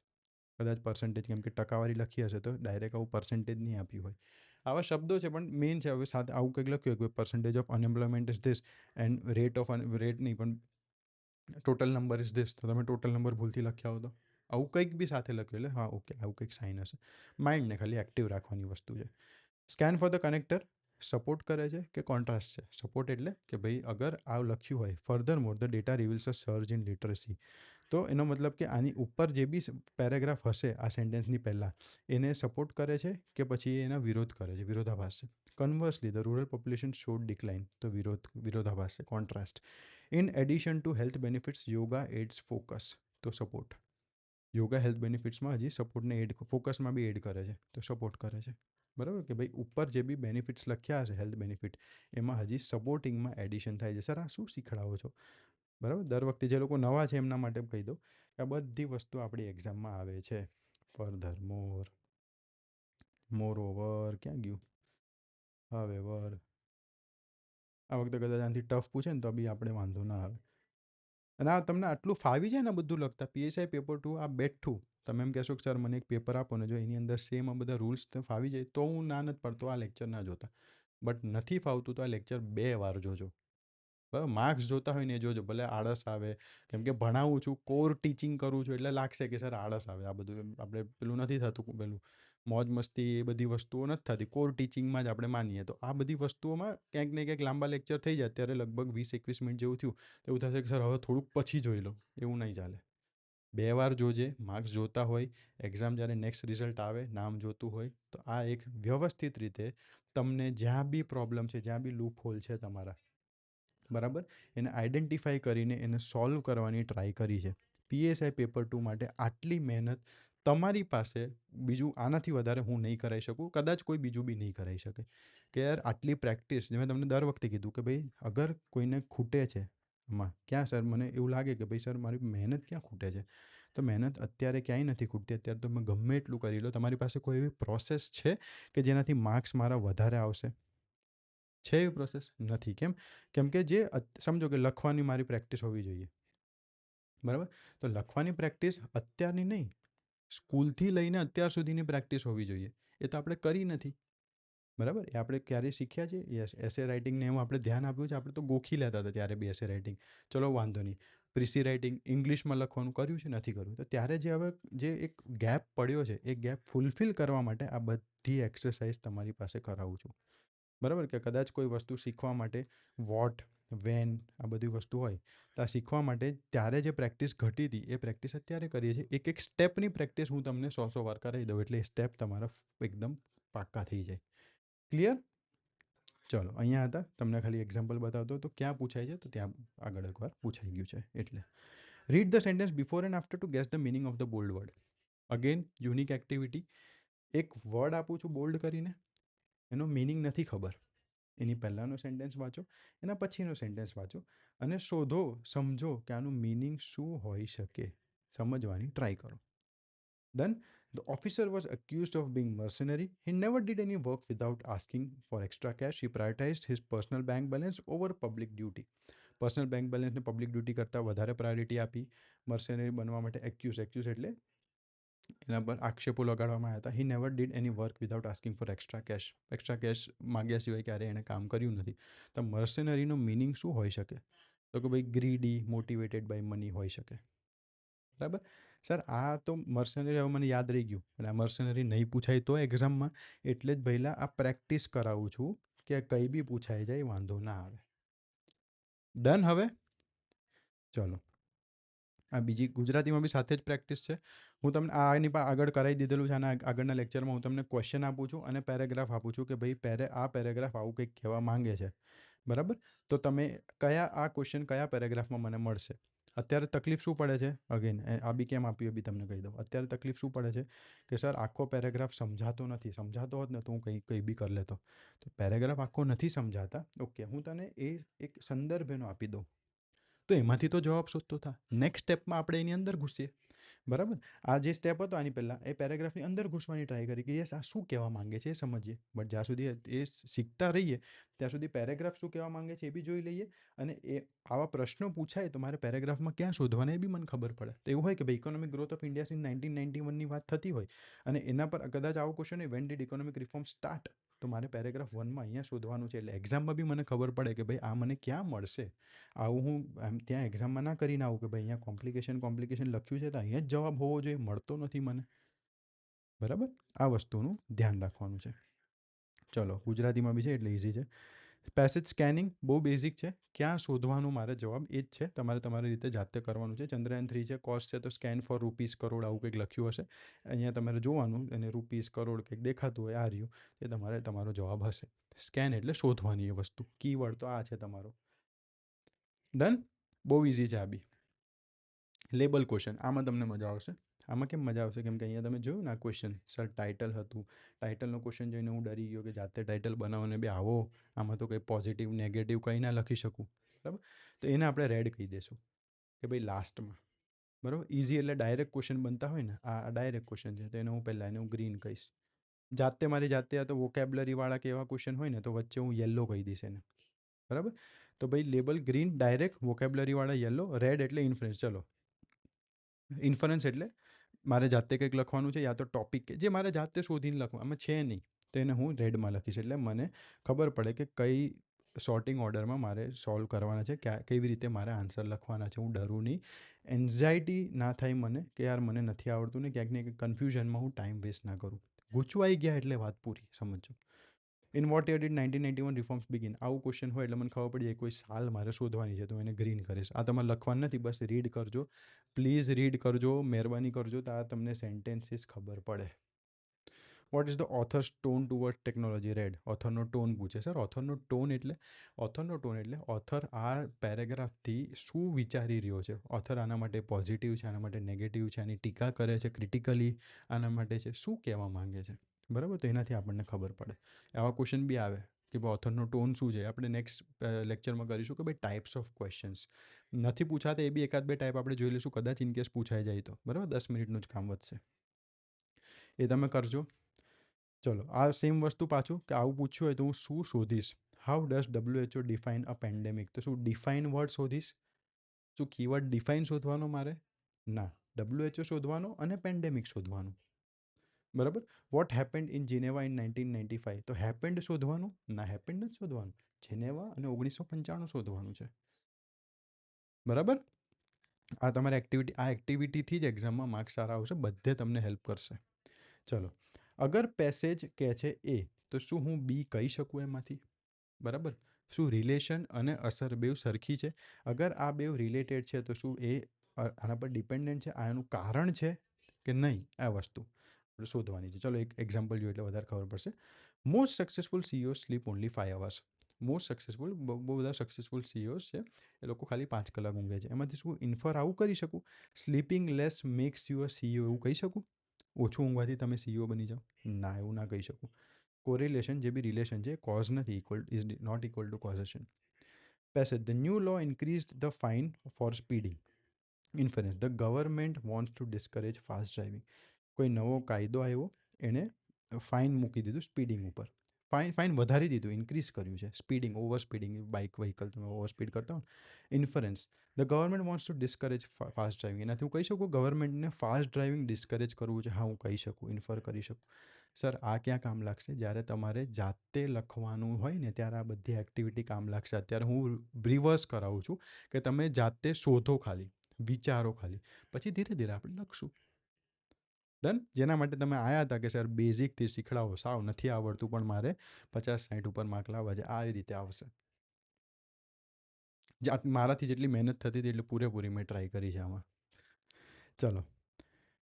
કદાચ પર્સન્ટેજ, કેમ કે ટકાવારી લખી હશે તો ડાયરેક્ટ આવું પર્સન્ટેજ નહીં આપ્યું હોય. આવા શબ્દો છે પણ મેઇન છે. હવે સાથે આવું કંઈક લખ્યું હોય કે percentage of unemployment is this and rate off rate નહીં, પણ ટોટલ નંબર ઇઝ ધીસ, તો તમે ટોટલ નંબર ભૂલથી લખ્યા હો તો આવું કંઈક બી સાથે લખ્યું એટલે હા ઓકે આવું કંઈક સાઇન હશે. માઇન્ડને ખાલી એક્ટિવ રાખવાની વસ્તુ છે. Scan for the connector support કરે છે કે કોન્ટ્રાસ્ટ છે? સપોર્ટ એટલે કે ભાઈ અગર આ લખ્યું હોય further more the data રિવીલ્સ a surge in literacy, તો એનો મતલબ કે આની ઉપર જે બી પેરેગ્રાફ હશે આ સેન્ટેન્સની પહેલાં એને સપોર્ટ કરે છે કે પછી એના વિરોધ કરે છે, વિરોધાભાસ છે. Conversely the rural population showed decline, તો વિરોધાભાસ છે, contrast. In addition to health benefits yoga adds focus, તો સપોર્ટ. યોગા હેલ્થ બેનિફિટ્સમાં હજી સપોર્ટને એડ, ફોકસમાં બી એડ કરે છે, તો સપોર્ટ કરે છે. બરાબર કે ભાઈ ઉપર જે બી બેનિફિટ્સ લખ્યા હશે હેલ્થ બેનિફિટ એમાં હજી સપોર્ટિંગમાં એડિશન થાય છે. સર આ શું શીખડાવો છો? બરાબર, દર વખતે જે લોકો નવા છે એમના માટે કહી દો કે આ બધી વસ્તુ આપણી એક્ઝામમાં આવે છે. ફર્ધર મોર ઓવર ક્યાં ગયું, હાવેવર, આ વખતે કદાચ આનાથી ટફ પૂછે ને તો બી આપણે વાંધો ના આવે. અને આ તમને આટલું ફાવી જાય ને બધું લખતા, પીએસઆઈ પેપર 2 આ બેઠું તમે એમ કહેશો કે સર મને એક પેપર આપો ને જો એની અંદર સેમ આ બધા રૂલ્સ ફાવી જાય તો હું ના નથી પડતો આ લેક્ચર ના જોતા. બટ નથી ફાવતું તો આ લેક્ચર 2 વાર જોજો. બરાબર, માર્ક્સ જોતા હોય ને એ જોજો, ભલે આળસ આવે. કેમ કે ભણાવું છું, કોર ટીચિંગ કરું છું એટલે લાગશે કે સર આળસ આવે, આ બધું આપણે પેલું નથી થતું, પેલું મોજ મસ્તી એ બધી વસ્તુઓ નથી થતી, કોર ટીચિંગમાં જ આપણે માનીએ. તો આ બધી વસ્તુઓમાં ક્યાંક ને ક્યાંક લાંબા લેક્ચર થઈ જાય ત્યારે લગભગ 20-21 મિનિટ જેવું થયું તો એવું થશે કે સર હવે થોડુંક પછી જોઈ લો. એવું નહીં ચાલે. 2 વાર જોજે. માર્ક્સ જોતા હોય, એક્ઝામ જ્યારે નેક્સ્ટ રિઝલ્ટ આવે નામ જોતું હોય તો આ એક વ્યવસ્થિત રીતે તમને જ્યાં બી પ્રોબ્લેમ છે, જ્યાં બી લૂપ હોલ છે તમારા, બરાબર, એને આઈડેન્ટિફાઈ કરીને એને સોલ્વ કરવાની ટ્રાય કરી છે. પીએસઆઈ પેપર 2 માટે આટલી મહેનત તમારી પાસે બીજું આનાથી વધારે હું નહીં કરાવી શકું, કદાચ કોઈ બીજું બી નહીં કરાવી શકે. કે યાર આટલી પ્રેક્ટિસ, જે મેં તમને દર વખતે કીધું કે ભાઈ અગર કોઈને ખૂટે છે આમાં, ક્યાં સર મને એવું લાગે કે ભાઈ સર મારી મહેનત ક્યાં ખૂટે છે, તો મહેનત અત્યારે ક્યાંય નથી ખૂટતી. અત્યારે તમે ગમે એટલું કરી લો, તમારી પાસે કોઈ એવી પ્રોસેસ છે કે જેનાથી માર્ક્સ મારા વધારે આવશે? છે એવી પ્રોસેસ? નથી. કેમ? કેમ કે જે સમજો કે લખવાની મારી પ્રેક્ટિસ હોવી જોઈએ, બરાબર, તો લખવાની પ્રેક્ટિસ અત્યારની નહીં, સ્કૂલથી લઈને અત્યાર સુધીની પ્રેક્ટિસ હોવી જોઈએ. એ તો આપણે કરી નથી. બરાબર, એ આપણે ક્યારેય શીખ્યા છે? યસ. એસે રાઇટિંગને એમાં આપણે ધ્યાન આપ્યું છે? આપણે તો ગોખી લેતા હતા ત્યારે બી એસે રાઇટિંગ. ચલો વાંધો નહીં. પ્રિસી રાઇટિંગ ઇંગ્લિશમાં લખવાનું કર્યું છે? નથી કર્યું. તો ત્યારે જે હવે જે એક ગેપ પડ્યો છે એ ગેપ ફૂલફિલ કરવા માટે આ બધી એક્સરસાઇઝ તમારી પાસે કરાવું છું. બરાબર, કે કદાચ કોઈ વસ્તુ શીખવા માટે વોટ, વેન આ બધી વસ્તુ હોય તો આ શીખવા માટે ત્યારે જે પ્રેક્ટિસ ઘટી હતી એ પ્રેક્ટિસ અત્યારે કરીએ છીએ. એક એક સ્ટેપની પ્રેક્ટિસ હું તમને 100 વાર કરાવી દઉં એટલે એ સ્ટેપ તમારા એકદમ પાક્કા થઈ જાય. ક્લિયર? ચલો અહીંયા હતા, તમને ખાલી એક્ઝામ્પલ બતાવતો તો ક્યાં પૂછાય છે, તો ત્યાં આગળ એકવાર પૂછાઈ ગયું છે. એટલે read the sentence before and after to guess the meaning of the bold word. Again unique activity. એક વર્ડ આપું છું બોલ્ડ કરીને, એનો મિનિંગ નથી ખબર, એની પહેલાંનો સેન્ટેન્સ વાંચો, એના પછીનો સેન્ટેન્સ વાંચો અને શોધો, સમજો કે આનું મિનિંગ શું હોઈ શકે, સમજવાની ટ્રાય કરો. Done. The officer was accused of being mercenary. He never did any work without asking for extra cash. He prioritized his personal bank balance over public duty. Personal bank બેલેન્સને પબ્લિક ડ્યુટી કરતાં વધારે પ્રાયોરિટી આપી મર્સેનરી બનવા માટે. એક્યુઝ એટલે એના પર આક્ષેપો લગાડવામાં આવ્યા હતા. He never did any work without asking for extra cash. Extra cash માગ્યા સિવાય ક્યારેય એણે કામ કર્યું નથી. તો મર્સેનરીનો મિનિંગ શું હોઈ શકે? તો કે ભાઈ ગ્રીડી, મોટિવેટેડ બાય મની હોઈ શકે. બરાબર. સર આ તો મર્સનરી હવે મને યાદ રહી ગયું અને આ મર્સનરી નહીં પૂછાય તો એક્ઝામમાં, એટલે જ પહેલાં આ પ્રેક્ટિસ કરાવું છું કે કંઈ બી પૂછાઈ જાય વાંધો ના આવે. ડન. હવે ચલો આ બીજી ગુજરાતીમાં બી સાથે જ પ્રેક્ટિસ છે. હું તમને આની આગળ કરાવી દીધેલું છે. અને આગળના લેક્ચરમાં હું તમને ક્વેશ્ચન આપું છું અને પેરેગ્રાફ આપું છું કે ભાઈ આ પેરેગ્રાફ આવું કંઈક કહેવા માંગે છે. બરાબર, તો તમે કયા આ ક્વેશ્ચન કયા પેરેગ્રાફમાં મને મળશે. અત્યારે તકલીફ શું પડે છે, અગેન આ બી કેમ આપ્યું એ બી તમને કહી દઉં. અત્યારે તકલીફ શું પડે છે કે સર આખો પેરેગ્રાફ સમજાતો નથી. સમજાતો હોત ને તો હું કંઈ બી કરી લેતો. તો પેરેગ્રાફ આખો નથી સમજાતા, ઓકે, હું તને એ એક સંદર્ભ એનો આપી દઉં તો એમાંથી તો જવાબ શોધતો થા. નેક્સ્ટ સ્ટેપમાં આપણે એની અંદર ઘૂસીએ. બરાબર, આ જે સ્ટેપ હતો આની પહેલાં એ પેરેગ્રાફની અંદર ઘૂસવાની ટ્રાય કરી કે યસ આ શું કહેવા માંગે છે એ સમજીએ. બટ જ્યાં સુધી એ શીખતા રહીએ ત્યાં સુધી પેરેગ્રાફ શું કહેવા માંગે છે એ બી જોઈ લઈએ. અને એ આવા પ્રશ્નો પૂછાય તો મારે પેરેગ્રાફમાં ક્યાં શોધવાના એ બી મને ખબર પડે. તો એવું હોય કે ભાઈ economic growth of India since 1991ની વાત થતી હોય અને એના પર કદાચ આવો ક્વેશ્ચન હોય, when did economic reform start, તો મારે પેરેગ્રાફ 1માં અહીંયા શોધવાનું છે. એટલે એક્ઝામમાં બી મને ખબર પડે કે ભાઈ આ મને ક્યાં મળશે. આવું હું ત્યાં એક્ઝામમાં ના કરીને આવું કે ભાઈ અહીંયા કોમ્પ્લિકેશન લખ્યું છે તો અહીંયા જ જવાબ હોવો જોઈએ, મળતો નથી મને. બરાબર, આ વસ્તુનું ધ્યાન રાખવાનું છે. ચલો, ગુજરાતીમાં બી છે એટલે ઇઝી છે. પેસેજ સ્કેનિંગ બહુ બેઝિક છે. ક્યાં શોધવાનું મારે જવાબ એ જ છે. તમારે તમારી રીતે જાતે કરવાનું છે. ચંદ્રયાન-3 છે, કોસ્ટ છે તો સ્કેન ફોર રૂપીસ કરોડ આવું કંઈક લખ્યું હશે. અહીંયા તમારે જોવાનું અને રૂપીસ કરોડ કંઈક દેખાતું હોય, આ રહ્યું, એ તમારે તમારો જવાબ હશે. સ્કેન એટલે શોધવાની એ વસ્તુ. કીવર્ડ તો આ છે તમારો. ડન. બહુ ઇઝી છે આ બી. લેબલ ક્વેશ્ચન, આમાં તમને મજા આવશે. આમાં કેમ મજા આવશે? કેમ કે અહીંયા તમે જોયું ને આ ક્વેશ્ચન, સર ટાઇટલ હતું, ટાઇટલનો ક્વેશ્ચન જોઈને હું ડરી ગયો કે જાતે ટાઇટલ બનાવોને બી આવો, આમાં તો કંઈ પોઝિટિવ નેગેટિવ કંઈ ના લખી શકું. બરાબર, તો એને આપણે રેડ કહી દઈશું કે ભાઈ લાસ્ટમાં. બરાબર, ઇઝી એટલે ડાયરેક્ટ ક્વેશ્ચન બનતા હોય ને, આ ડાયરેક્ટ ક્વેશ્ચન છે તો એને હું પહેલાં એને હું ગ્રીન કહીશ. જાતે મારી જાતે આ તો વોકેબ્લરીવાળા કે એવા ક્વેશ્ચન હોય ને તો વચ્ચે હું યલો કહી દઈશ એને. બરાબર, તો ભાઈ લેબલ ગ્રીન ડાયરેક્ટ, વોકેબ્લરીવાળા યલો, રેડ એટલે ઇન્ફરન્સ. ચલો, ઇન્ફરન્સ એટલે મારે જાતે કંઈક લખવાનું છે યા તો ટોપિક જે મારે જાતે શોધીને લખવા આમાં છે નહીં તો એને હું રેડમાં લખીશ. એટલે મને ખબર પડે કે કઈ સોર્ટિંગ ઓર્ડરમાં મારે સોલ્વ કરવાના છે, કેવી રીતે મારે આન્સર લખવાના છે. હું ડરું નહીં, એન્ઝાયટી ના થાય મને કે યાર મને નથી આવડતું ને ક્યાંક ને ક્યાંક કન્ફ્યુઝનમાં હું ટાઈમ વેસ્ટ ના કરું. ગૂંચવાઈ ગયા એટલે વાત પૂરી, સમજો. In what year did 1991 reforms begin? આવું ક્વેશ્ચન હોય એટલે મને ખબર પડી જાય કોઈ સાલ મારે શોધવાની છે તો એને ગ્રીન કરીશ. આ તમારે લખવાનું નથી, બસ રીડ કરજો, પ્લીઝ રીડ કરજો, મહેરબાની કરજો, તો આ તમને સેન્ટેન્સીસ ખબર પડે. What is the author's tone toward technology? Red. ઓથરનો ટોન પૂછે. સર ઓથરનો ટોન એટલે ઓથર આ પેરેગ્રાફથી શું વિચારી રહ્યો છે. ઓથર આના માટે પોઝિટિવ છે, આના માટે નેગેટિવ છે, આની ટીકા કરે છે ક્રિટિકલી, આના માટે છે, શું કહેવા માંગે છે. બરાબર, તો એનાથી આપણને ખબર પડે. આવા ક્વેશ્ચન બી આવે કે ભાઈ ઓથરનો ટોન શું છે. આપણે નેક્સ્ટ લેક્ચરમાં કરીશું કે ભાઈ ટાઈપ્સ ઓફ ક્વેશ્ચન્સ નથી પૂછાતા, એ બી એકાદ બે ટાઈપ આપણે જોઈ લઈશું, કદાચ ઇનકેસ પૂછાઈ જાય તો. બરાબર, 10 મિનિટનું જ કામ વધશે, એ તમે કરજો. ચલો, આ સેમ વસ્તુ પાછું કે આવું પૂછ્યું હોય તો હું શું શોધીશ. How does WHO define a pandemic? તો શું ડિફાઇન વર્ડ શોધીશ? શું કીવર્ડ ડિફાઇન શોધવાનો મારે? ના, WHO શોધવાનો અને પેન્ડેમિક શોધવાનું. બરાબર, vote happened in Geneva in 1995? તો હેપન્ડ શોધવાનું ના, હેપન્ડ નથી શોધવાનું, જેનેવા અને 1995 શોધવાનું છે. બરાબર, આ તમારી એક્ટિવિટી, આ એક્ટિવિટીથી જ એક્ઝામમાં માર્ક્સ સારા આવશે, બધે તમને હેલ્પ કરશે. ચલો, અગર પેસેજ કહે છે એ, તો શું હું બી કહી શકું એમાંથી? બરાબર, શું રિલેશન અને અસર બેવ સરખી છે? અગર આ બેવ રિલેટેડ છે તો શું એ આના પર ડિપેન્ડન્ટ છે, આનું કારણ છે કે નહીં, આ વસ્તુ આપણે શોધવાની છે. ચલો એક એક્ઝામ્પલ જોઈએ એટલે વધારે ખબર પડશે. Most successful CEO sleep only 5 hours. Most successful, બહુ બધા સક્સેસફુલ સીઈઓઝ છે, એ લોકો ખાલી 5 કલાક ઊંઘે છે. એમાંથી શું ઇન્ફર આવું કરી શકું? Sleeping less makes you a CEO, એવું કહી શકું? ઓછું ઊંઘવાથી તમે સીઈઓ બની જાઓ? ના, એવું ના કહી શકું. કોરિલેશન જે બી રિલેશન છે, કોઝ નથી, is not equal to causation. Passage, the new law increased the fine for speeding. Inference, the government wants to discourage fast driving. કોઈ નવો કાયદો આવ્યો, એણે ફાઇન મૂકી દીધું સ્પીડિંગ ઉપર. ફાઇન વધારી દીધું, ઇન્ક્રીઝ કર્યું છે. Speeding, over speeding, bike vehicle તમે ઓવર સ્પીડ કરતા હો. Inference, the government wants to discourage fast driving. એનાથી હું કહી શકું ગવર્મેન્ટને ફાસ્ટ ડ્રાઇવિંગ ડિસ્કરેજ કરવું છે? હા, હું કહી શકું, ઇન્ફર કરી શકું. સર આ ક્યાં કામ લાગશે? જ્યારે તમારે જાતે લખવાનું હોય ને ત્યારે આ બધી એક્ટિવિટી કામ લાગશે. અત્યારે હું રિવર્સ કરાવું છું કે તમે જાતે શોધો, ખાલી વિચારો, ખાલી પછી ધીરે ધીરે આપણે લખશું. ડન. જેના માટે તમે આવ્યા હતા કે સર બેઝિકથી શીખડાવો, સાવ નથી આવડતું પણ મારે 50-60 ઉપર માર્ક લાવવા છે, આવી રીતે આવશે. મારાથી જેટલી મહેનત થતી હતી એટલી પૂરેપૂરી મેં ટ્રાય કરી છે આમાં. ચલો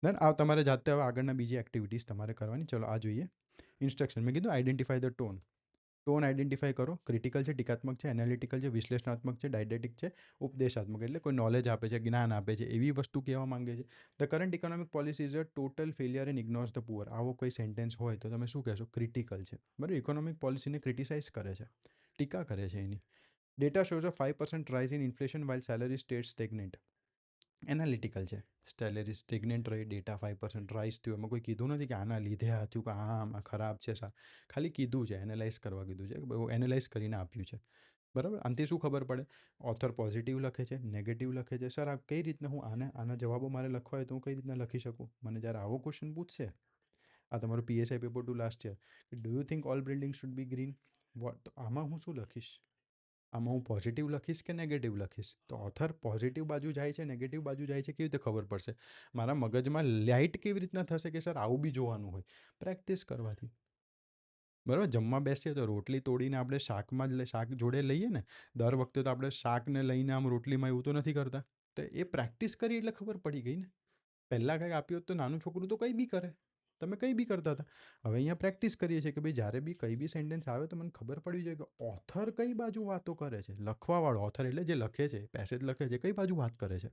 ડન. આ તમારે જાતે હવે આગળના બીજી એક્ટિવિટીઝ તમારે કરવાની. ચલો આ જોઈએ. ઇન્સ્ટ્રક્શન મેં કીધું identify the tone. Tone identify કરો. ક્રિટિકલ છે, ટીકાત્મક છે, એનાલિટિકલ છે, વિશ્લેષણાત્મક છે, ડાયડેટિક છે, ઉપદેશાત્મક એટલે કોઈ નોલેજ આપે છે, જ્ઞાન આપે છે, એવી વસ્તુ કહેવા માંગે છે. The current economic policy is a total failure and ignores the poor. આવો કોઈ સેન્ટેન્સ હોય તો તમે શું કહેશો? ક્રિટિકલ છે. બરાબર, ઇકોનોમિક પોલિસીને ક્રિટિસાઇઝ કરે છે, ટીકા કરે છે એની. Data shows a 5% rise in inflation while salary stayed stagnant. Analytical છે. સેલેરી સ્ટેગ્નેન્ટ રહી, ડેટા 5% રાઇઝ થયું, એમાં કોઈ કીધું નથી કે આના લીધે આ થયું કે આમાં ખરાબ છે. ખાલી કીધું છે, એનાલાઇઝ કરવા કીધું છે, કે એનાલાઇઝ કરીને આપ્યું છે. બરાબર, આનાથી શું ખબર પડે? ઓથર પોઝિટિવ લખે છે, નેગેટિવ લખે છે. સર આ કઈ રીતના હું આના જવાબો મારે લખવા હોય તો હું કઈ રીતના લખી શકું? મને જ્યારે આવો ક્વેશ્ચન પૂછશે, આ તમારું PSI paper 2 last year. Do you think all building should be green? તો આમાં હું શું લખીશ? આમાં હું પોઝિટિવ લખીશ કે નેગેટિવ લખીશ? તો ઓથર પોઝિટિવ બાજુ જાય છે, નેગેટિવ બાજુ જાય છે, કેવી રીતે ખબર પડશે? મારા મગજમાં લાઇટ કેવી રીતના થશે કે સર આવું બી જોવાનું હોય? પ્રેક્ટિસ કરવાથી. બરાબર. જમવા બેસીએ તો રોટલી તોડીને આપણે શાકમાં જ શાક જોડે લઈએ ને. દર વખતે તો આપણે શાકને લઈને આમ રોટલીમાં એવું તો નથી કરતા. તો એ પ્રેક્ટિસ કરી એટલે ખબર પડી ગઈ ને. પહેલાં કંઈક આપ્યું હોત તો નાનું છોકરું તો કંઈ બી કરે, તમે કંઈ બી કરતા હતા. હવે અહીંયા પ્રેક્ટિસ કરીએ છીએ કે ભાઈ જ્યારે બી કંઈ બી સેન્ટેન્સ આવે તો મને ખબર પડવી જોઈએ કે ઓથર કઈ બાજુ વાતો કરે છે. લખવાવાળો ઓથર એટલે જે લખે છે, પેસેજ લખે છે, કઈ બાજુ વાત કરે છે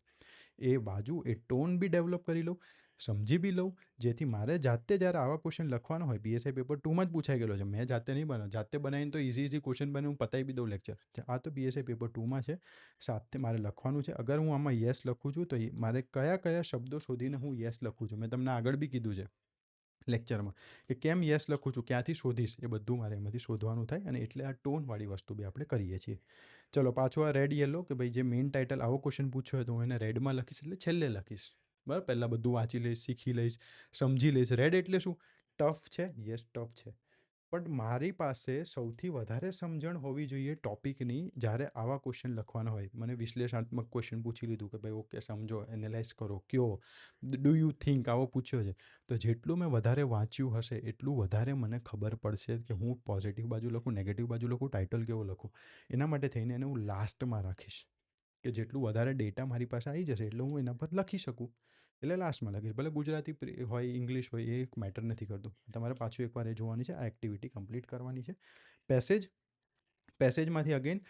એ બાજુ, એ ટોન બી ડેવલપ કરી લઉં, સમજી બી લઉં, જેથી મારે જાતે જ્યારે આવા ક્વેશ્ચન લખવાનો હોય, PSI પેપર 2માં જ પૂછાઈ ગયેલો છે, મેં જાતે નહીં બનાવ્યો. જાતે બનાવીને તો ઇઝી ક્વેશ્ચન બને હું પતાવી બી દઉં લેક્ચર. આ તો PSI પેપર 2માં છે, સાથે મારે લખવાનું છે. અગર હું આમાં યસ લખું છું તો મારે કયા કયા શબ્દો શોધીને હું યસ લખું છું, મેં તમને આગળ બી કીધું છે લેક્ચરમાં કે કેમ યસ લખું છું, ક્યાંથી શોધીશ, એ બધું મારે એમાંથી શોધવાનું થાય. અને એટલે આ ટોનવાળી વસ્તુ બી આપણે કરીએ છીએ. ચલો પાછું આ રેડ યલો, કે ભાઈ જે મેઇન ટાઇટલ આવો ક્વેશ્ચન પૂછ્યો હોય તો હું એને રેડમાં લખીશ, એટલે છેલ્લે લખીશ. બરાબર. પહેલાં બધું વાંચી લઈશ, શીખી લઈશ, સમજી લઈશ. રેડ એટલે શું? ટફ છે, યસ ટફ છે. પણ મારી પાસે સૌથી વધારે સમજણ હોવી જોઈએ ટોપિકની જ્યારે આવા ક્વેશ્ચન લખવાના હોય. મને વિશ્લેષણાત્મક ક્વેશ્ચન પૂછી લીધું કે ભાઈ ઓકે સમજો, એનાલાઇઝ કરો, કયો, ડુ યુ થિંક, આવો પૂછ્યો છે. તો જેટલું મેં વધારે વાંચ્યું હશે એટલું વધારે મને ખબર પડશે કે હું પોઝિટિવ બાજુ લખું, નેગેટિવ બાજુ લખું, ટાઇટલ કેવો લખું. એના માટે થઈને એને હું લાસ્ટમાં રાખીશ કે જેટલું વધારે ડેટા મારી પાસે આવી જશે એટલે હું એના પર લખી શકું. એટલે લાસ્ટમાં લખીશ. ભલે ગુજરાતી હોય, ઇંગ્લિશ હોય, એ મેટર નથી કરતું. તમારે પાછું એકવાર એ જોવાની છે, આ એક્ટિવિટી કમ્પ્લીટ કરવાની છે. પેસેજ, પેસેજમાંથી અગેન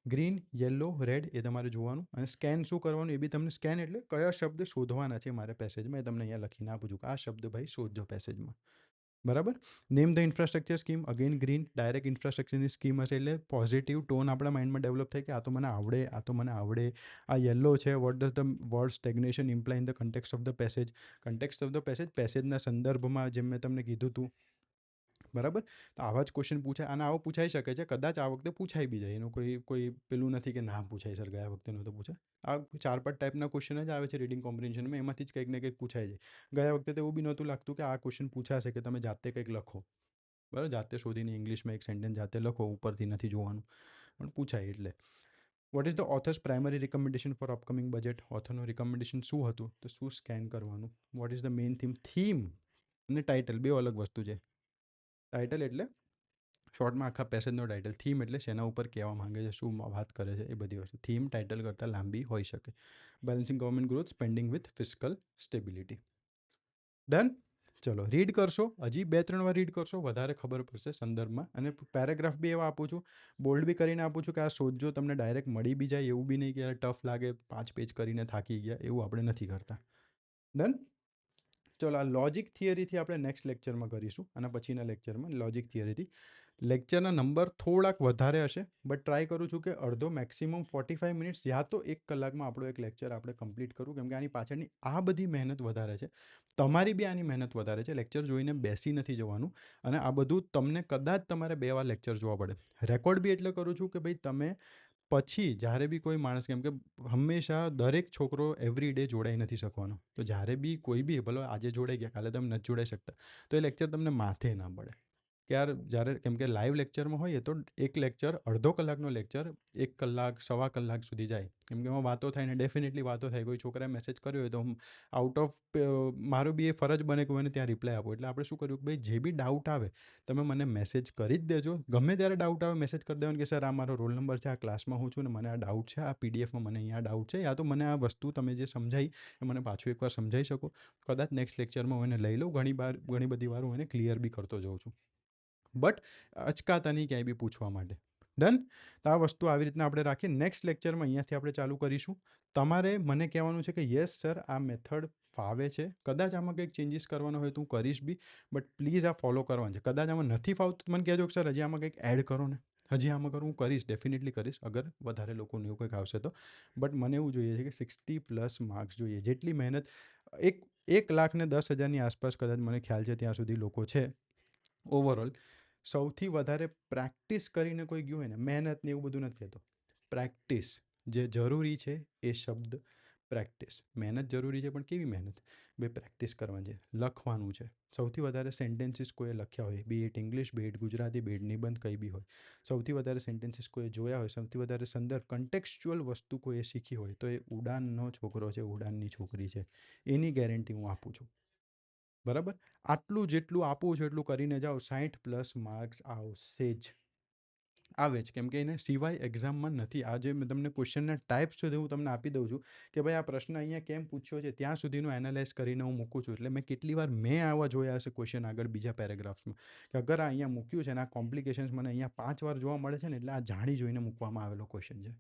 ગ્રીન, યલો, રેડ એ તમારે જોવાનું. અને સ્કેન શું કરવાનું એ બી તમને, સ્કેન એટલે કયા શબ્દ શોધવાના છે મારે પેસેજમાં, એ તમને અહીંયા લખીને આપું છું કે આ શબ્દ ભાઈ શોધજો પેસેજમાં. બરાબર. Name the infrastructure scheme, again green, direct ઇન્ફ્રાસ્ટ્રક્ચરની સ્કીમ હશે એટલે પોઝિટિવ ટોન આપણા માઇન્ડમાં ડેવલપ થાય કે આ તો મને આવડે, આ તો મને આવડે. આ યલો છે, what does the word stagnation imply in the context of the passage. Context of the passage, પેસેજના સંદર્ભમાં, જેમ મેં તમને કીધું હતું. બરાબર. તો આવા જ ક્વેશ્ચન પૂછાય, અને આવો પૂછાઈ શકે છે. કદાચ આ વખતે પૂછાઈ બી જાય, એનું કોઈ પેલું નથી કે ના પૂછાય સર ગયા વખતે નહોતો પૂછાય. આ 4-5 ટાઈપના ક્વેશ્ચન જ આવે છે રીડિંગ કોમ્પ્રિહેન્શનમાં, એમાંથી જ કંઈક ને કંઈક પૂછાય છે. ગયા વખતે તો એવું બી નહોતું લાગતું કે આ ક્વેશ્ચન પૂછાશે કે તમે જાતે કંઈક લખો. બરાબર. જાતે શોધીને ઇંગ્લિશમાં એક સેન્ટેન્સ જાતે લખો, ઉપરથી નથી જોવાનું, પણ પૂછાય. એટલે what is the author's primary recommendation for upcoming budget? ઓથરનું રિકમેન્ડેશન શું હતું? તો શું સ્કેન કરવાનું. What is the main theme અને ટાઇટલ બે અલગ વસ્તુ છે. ટાઇટલ એટલે શોર્ટમાં આખા પેસેજનો ટાઇટલ. થીમ એટલે શેના ઉપર કહેવા માંગે છે, શું વાત કરે છે, એ બધી વસ્તુ. થીમ ટાઇટલ કરતાં લાંબી હોઈ શકે. Balancing government growth, spending with fiscal stability. Done. ચલો રીડ કરશો, હજી 2-3 વાર રીડ કરશો, વધારે ખબર પડશે સંદર્ભમાં. અને પેરેગ્રાફ બી એવા આપું છું, બોલ્ડ બી કરીને આપું છું કે આ શોધજો, તમને ડાયરેક્ટ મળી બી જાય. એવું બી નહીં કે ટફ લાગે, 5 પેજ કરીને થાકી ગયા, એવું આપણે નથી કરતા. ડન. ચલો આ લોજિક થિયરીથી આપણે નેક્સ્ટ લેક્ચરમાં કરીશું. અને પછીના લેક્ચરમાં લોજિક થિયરીથી લેક્ચરના નંબર થોડાક વધારે હશે, બટ ટ્રાય કરું છું કે અડધો, મેક્સિમમ 45 મિનિટ્સ યા તો 1 કલાકમાં આપણો એક લેક્ચર આપણે કમ્પ્લીટ કરું. કેમ કે આની પાછળની આ બધી મહેનત વધારે છે, તમારી બી આની મહેનત વધારે છે. લેક્ચર જોઈને બેસી નથી જવાનું. અને આ બધું તમને કદાચ તમારે 2 વાર લેક્ચર જોવા પડે. રેકોર્ડ બી એટલે કરું છું કે ભાઈ તમે પછી જ્યારે બી કોઈ માણસ, કેમ કે હંમેશા દરેક છોકરો એવરી ડે જોડાઈ નથી શકવાનો. તો જ્યારે બી કોઈ બી, ભલે આજે જોડાઈ ગયા, કાલે તમે નથી જોડાઈ શકતા, તો એ લેક્ચર તમને માથે ના પડે. કે યાર જ્યારે, કેમ કે લાઈવ લેક્ચરમાં હોઈએ તો એક લેક્ચર, અડધો કલાકનો લેક્ચર 1 કલાક, સવા કલાક સુધી જાય. કેમ કે એમાં વાતો થાય ને, ડેફિનેટલી વાતો થાય. કોઈ છોકરાએ મેસેજ કર્યો હોય તો આઉટ ઓફ મારું બી એ ફરજ બને કે હું એને ત્યાં રિપ્લાય આપું. એટલે આપણે શું કર્યું કે ભાઈ જે બી ડાઉટ આવે તમે મને મેસેજ કરી જ દેજો. ગમે ત્યારે ડાઉટ આવે મેસેજ કરી દેવાનો કે સર આ મારો રોલ નંબર છે, આ ક્લાસમાં હું છું ને મને આ ડાઉટ છે, આ પીડીએફમાં મને અહીંયા ડાઉટ છે, યા તો મને આ વસ્તુ તમે જે સમજાવી એ મને પાછું એકવાર સમજાવી શકો. કદાચ નેક્સ્ટ લેક્ચરમાં હું એને લઈ લઉં. ઘણી બધી વાર હું એને ક્લિયર બી કરતો જાઉં છું. બટ અચકાતા નહીં ક્યાંય બી પૂછવા માટે. ડન. તો આ વસ્તુ આવી રીતના આપણે રાખીએ. નેક્સ્ટ લેક્ચરમાં અહીંયાથી આપણે ચાલુ કરીશું. તમારે મને કહેવાનું છે કે યસ સર આ મેથડ ફાવે છે, કદાચ આમાં કંઈક ચેન્જીસ કરવાનો હોય તો હું કરીશ બી, બટ પ્લીઝ આ ફોલો કરવાનું છે. કદાચ આમાં નથી ફાવતું મને કહેજો કે સર હજી આમાં કંઈક એડ કરો ને, હજી આમાં કરું, હું કરીશ, ડેફિનેટલી કરીશ, અગર વધારે લોકોને એવું કંઈક આવશે તો. બટ મને એવું જોઈએ છે કે 60+ માર્ક્સ જોઈએ. જેટલી મહેનત, 1,10,000ની આસપાસ કદાચ મને ખ્યાલ છે ત્યાં સુધી લોકો છે ઓવરઓલ. સૌથી વધારે પ્રેક્ટિસ કરીને કોઈ ગયું હોય ને, મહેનત ને એવું બધું નથી કહેતો, પ્રેક્ટિસ જે જરૂરી છે એ શબ્દ પ્રેક્ટિસ. મહેનત જરૂરી છે, પણ કેવી મહેનત? ભાઈ પ્રેક્ટિસ કરવાની છે, લખવાનું છે. સૌથી વધારે સેન્ટેન્સીસ કોઈએ લખ્યા હોય, be it English, be it Gujarati, be it નિબંધ, કંઈ બી હોય, સૌથી વધારે સેન્ટેન્સીસ કોઈએ જોયા હોય, સૌથી વધારે સંદર્ભ કન્ટેક્સ્ચ્યુઅલ વસ્તુ કોઈએ શીખી હોય, તો એ ઉડાનનો છોકરો છે, ઉડાનની છોકરી છે. એની ગેરંટી હું આપું છું. બરાબર? આટલું જેટલું આપવું છે એટલું કરીને જાઓ, 60+ માર્ક્સ આવશે જ. આવે જ, કેમ કે એને સિવાય એક્ઝામમાં નથી. આજે મેં તમને ક્વેશ્ચનના ટાઈપ સુધી હું તમને આપી દઉં છું કે ભાઈ આ પ્રશ્ન અહીંયા કેમ પૂછ્યો છે, ત્યાં સુધીનું એનાલાઇઝ કરીને હું મૂકું છું. એટલે મેં કેટલી વાર આવા જોયા હશે ક્વેશ્ચન આગળ બીજા પેરેગ્રાફ્સમાં, કે અગર આ અહીંયા મૂક્યું છે અને આ કોમ્પ્લિકેશન્સ મને અહીંયા 5 વાર જોવા મળે છે ને, એટલે આ જાણી જોઈને મૂકવામાં આવેલો ક્વેશ્ચન છે.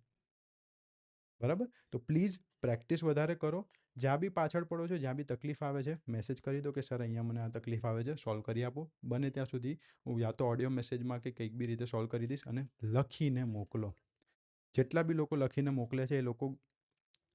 બરાબર? તો પ્લીઝ પ્રેક્ટિસ વધારે કરો. જ્યાં બી પાછળ પડો છો, જ્યાં બી તકલીફ આવે છે, મેસેજ કરી દો કે સર અહીંયા મને આ તકલીફ આવે છે, સોલ્વ કરી આપો. બને ત્યાં સુધી હું યા તો ઓડિયો મેસેજમાં કે કંઈક બી રીતે સોલ્વ કરી દઈશ, અને લખીને મોકલો. જેટલા બી લોકો લખીને મોકલે છે એ લોકો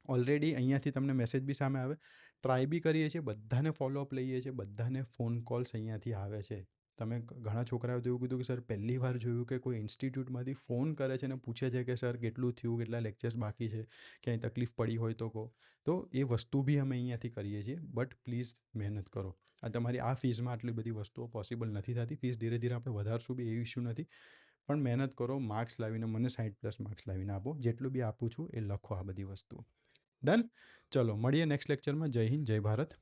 ઓલરેડી અહીંયાથી તમને મેસેજ બી સામે આવે, ટ્રાય બી કરીએ છીએ, બધાને ફોલોઅપ લઈએ છીએ, બધાને ફોન કોલ્સ અહીંયાથી આવે છે. તમે ઘણા છોકરાઓ તો એવું કીધું કે સર પહેલી વાર જોયું કે કોઈ ઇન્સ્ટિટ્યૂટમાંથી ફોન કરે છે અને પૂછે છે કે સર કેટલું થયું, કેટલા લેક્ચર્સ બાકી છે, ક્યાંય તકલીફ પડી હોય તો કહો. તો એ વસ્તુ બી અમે અહીંયાથી કરીએ છીએ. બટ પ્લીઝ મહેનત કરો. આ તમારી આ ફીઝમાં આટલી બધી વસ્તુઓ પોસિબલ નથી થતી. ફીસ ધીરે ધીરે આપણે વધારશું બી, એ ઇશ્યુ નથી. પણ મહેનત કરો, માર્ક્સ લાવીને મને 60+ માર્ક્સ લાવીને આપો. જેટલું બી આપું છું એ લખો આ બધી વસ્તુઓ. ડન? ચલો મળીએ નેક્સ્ટ લેક્ચરમાં. જય હિન્દ, જય ભારત.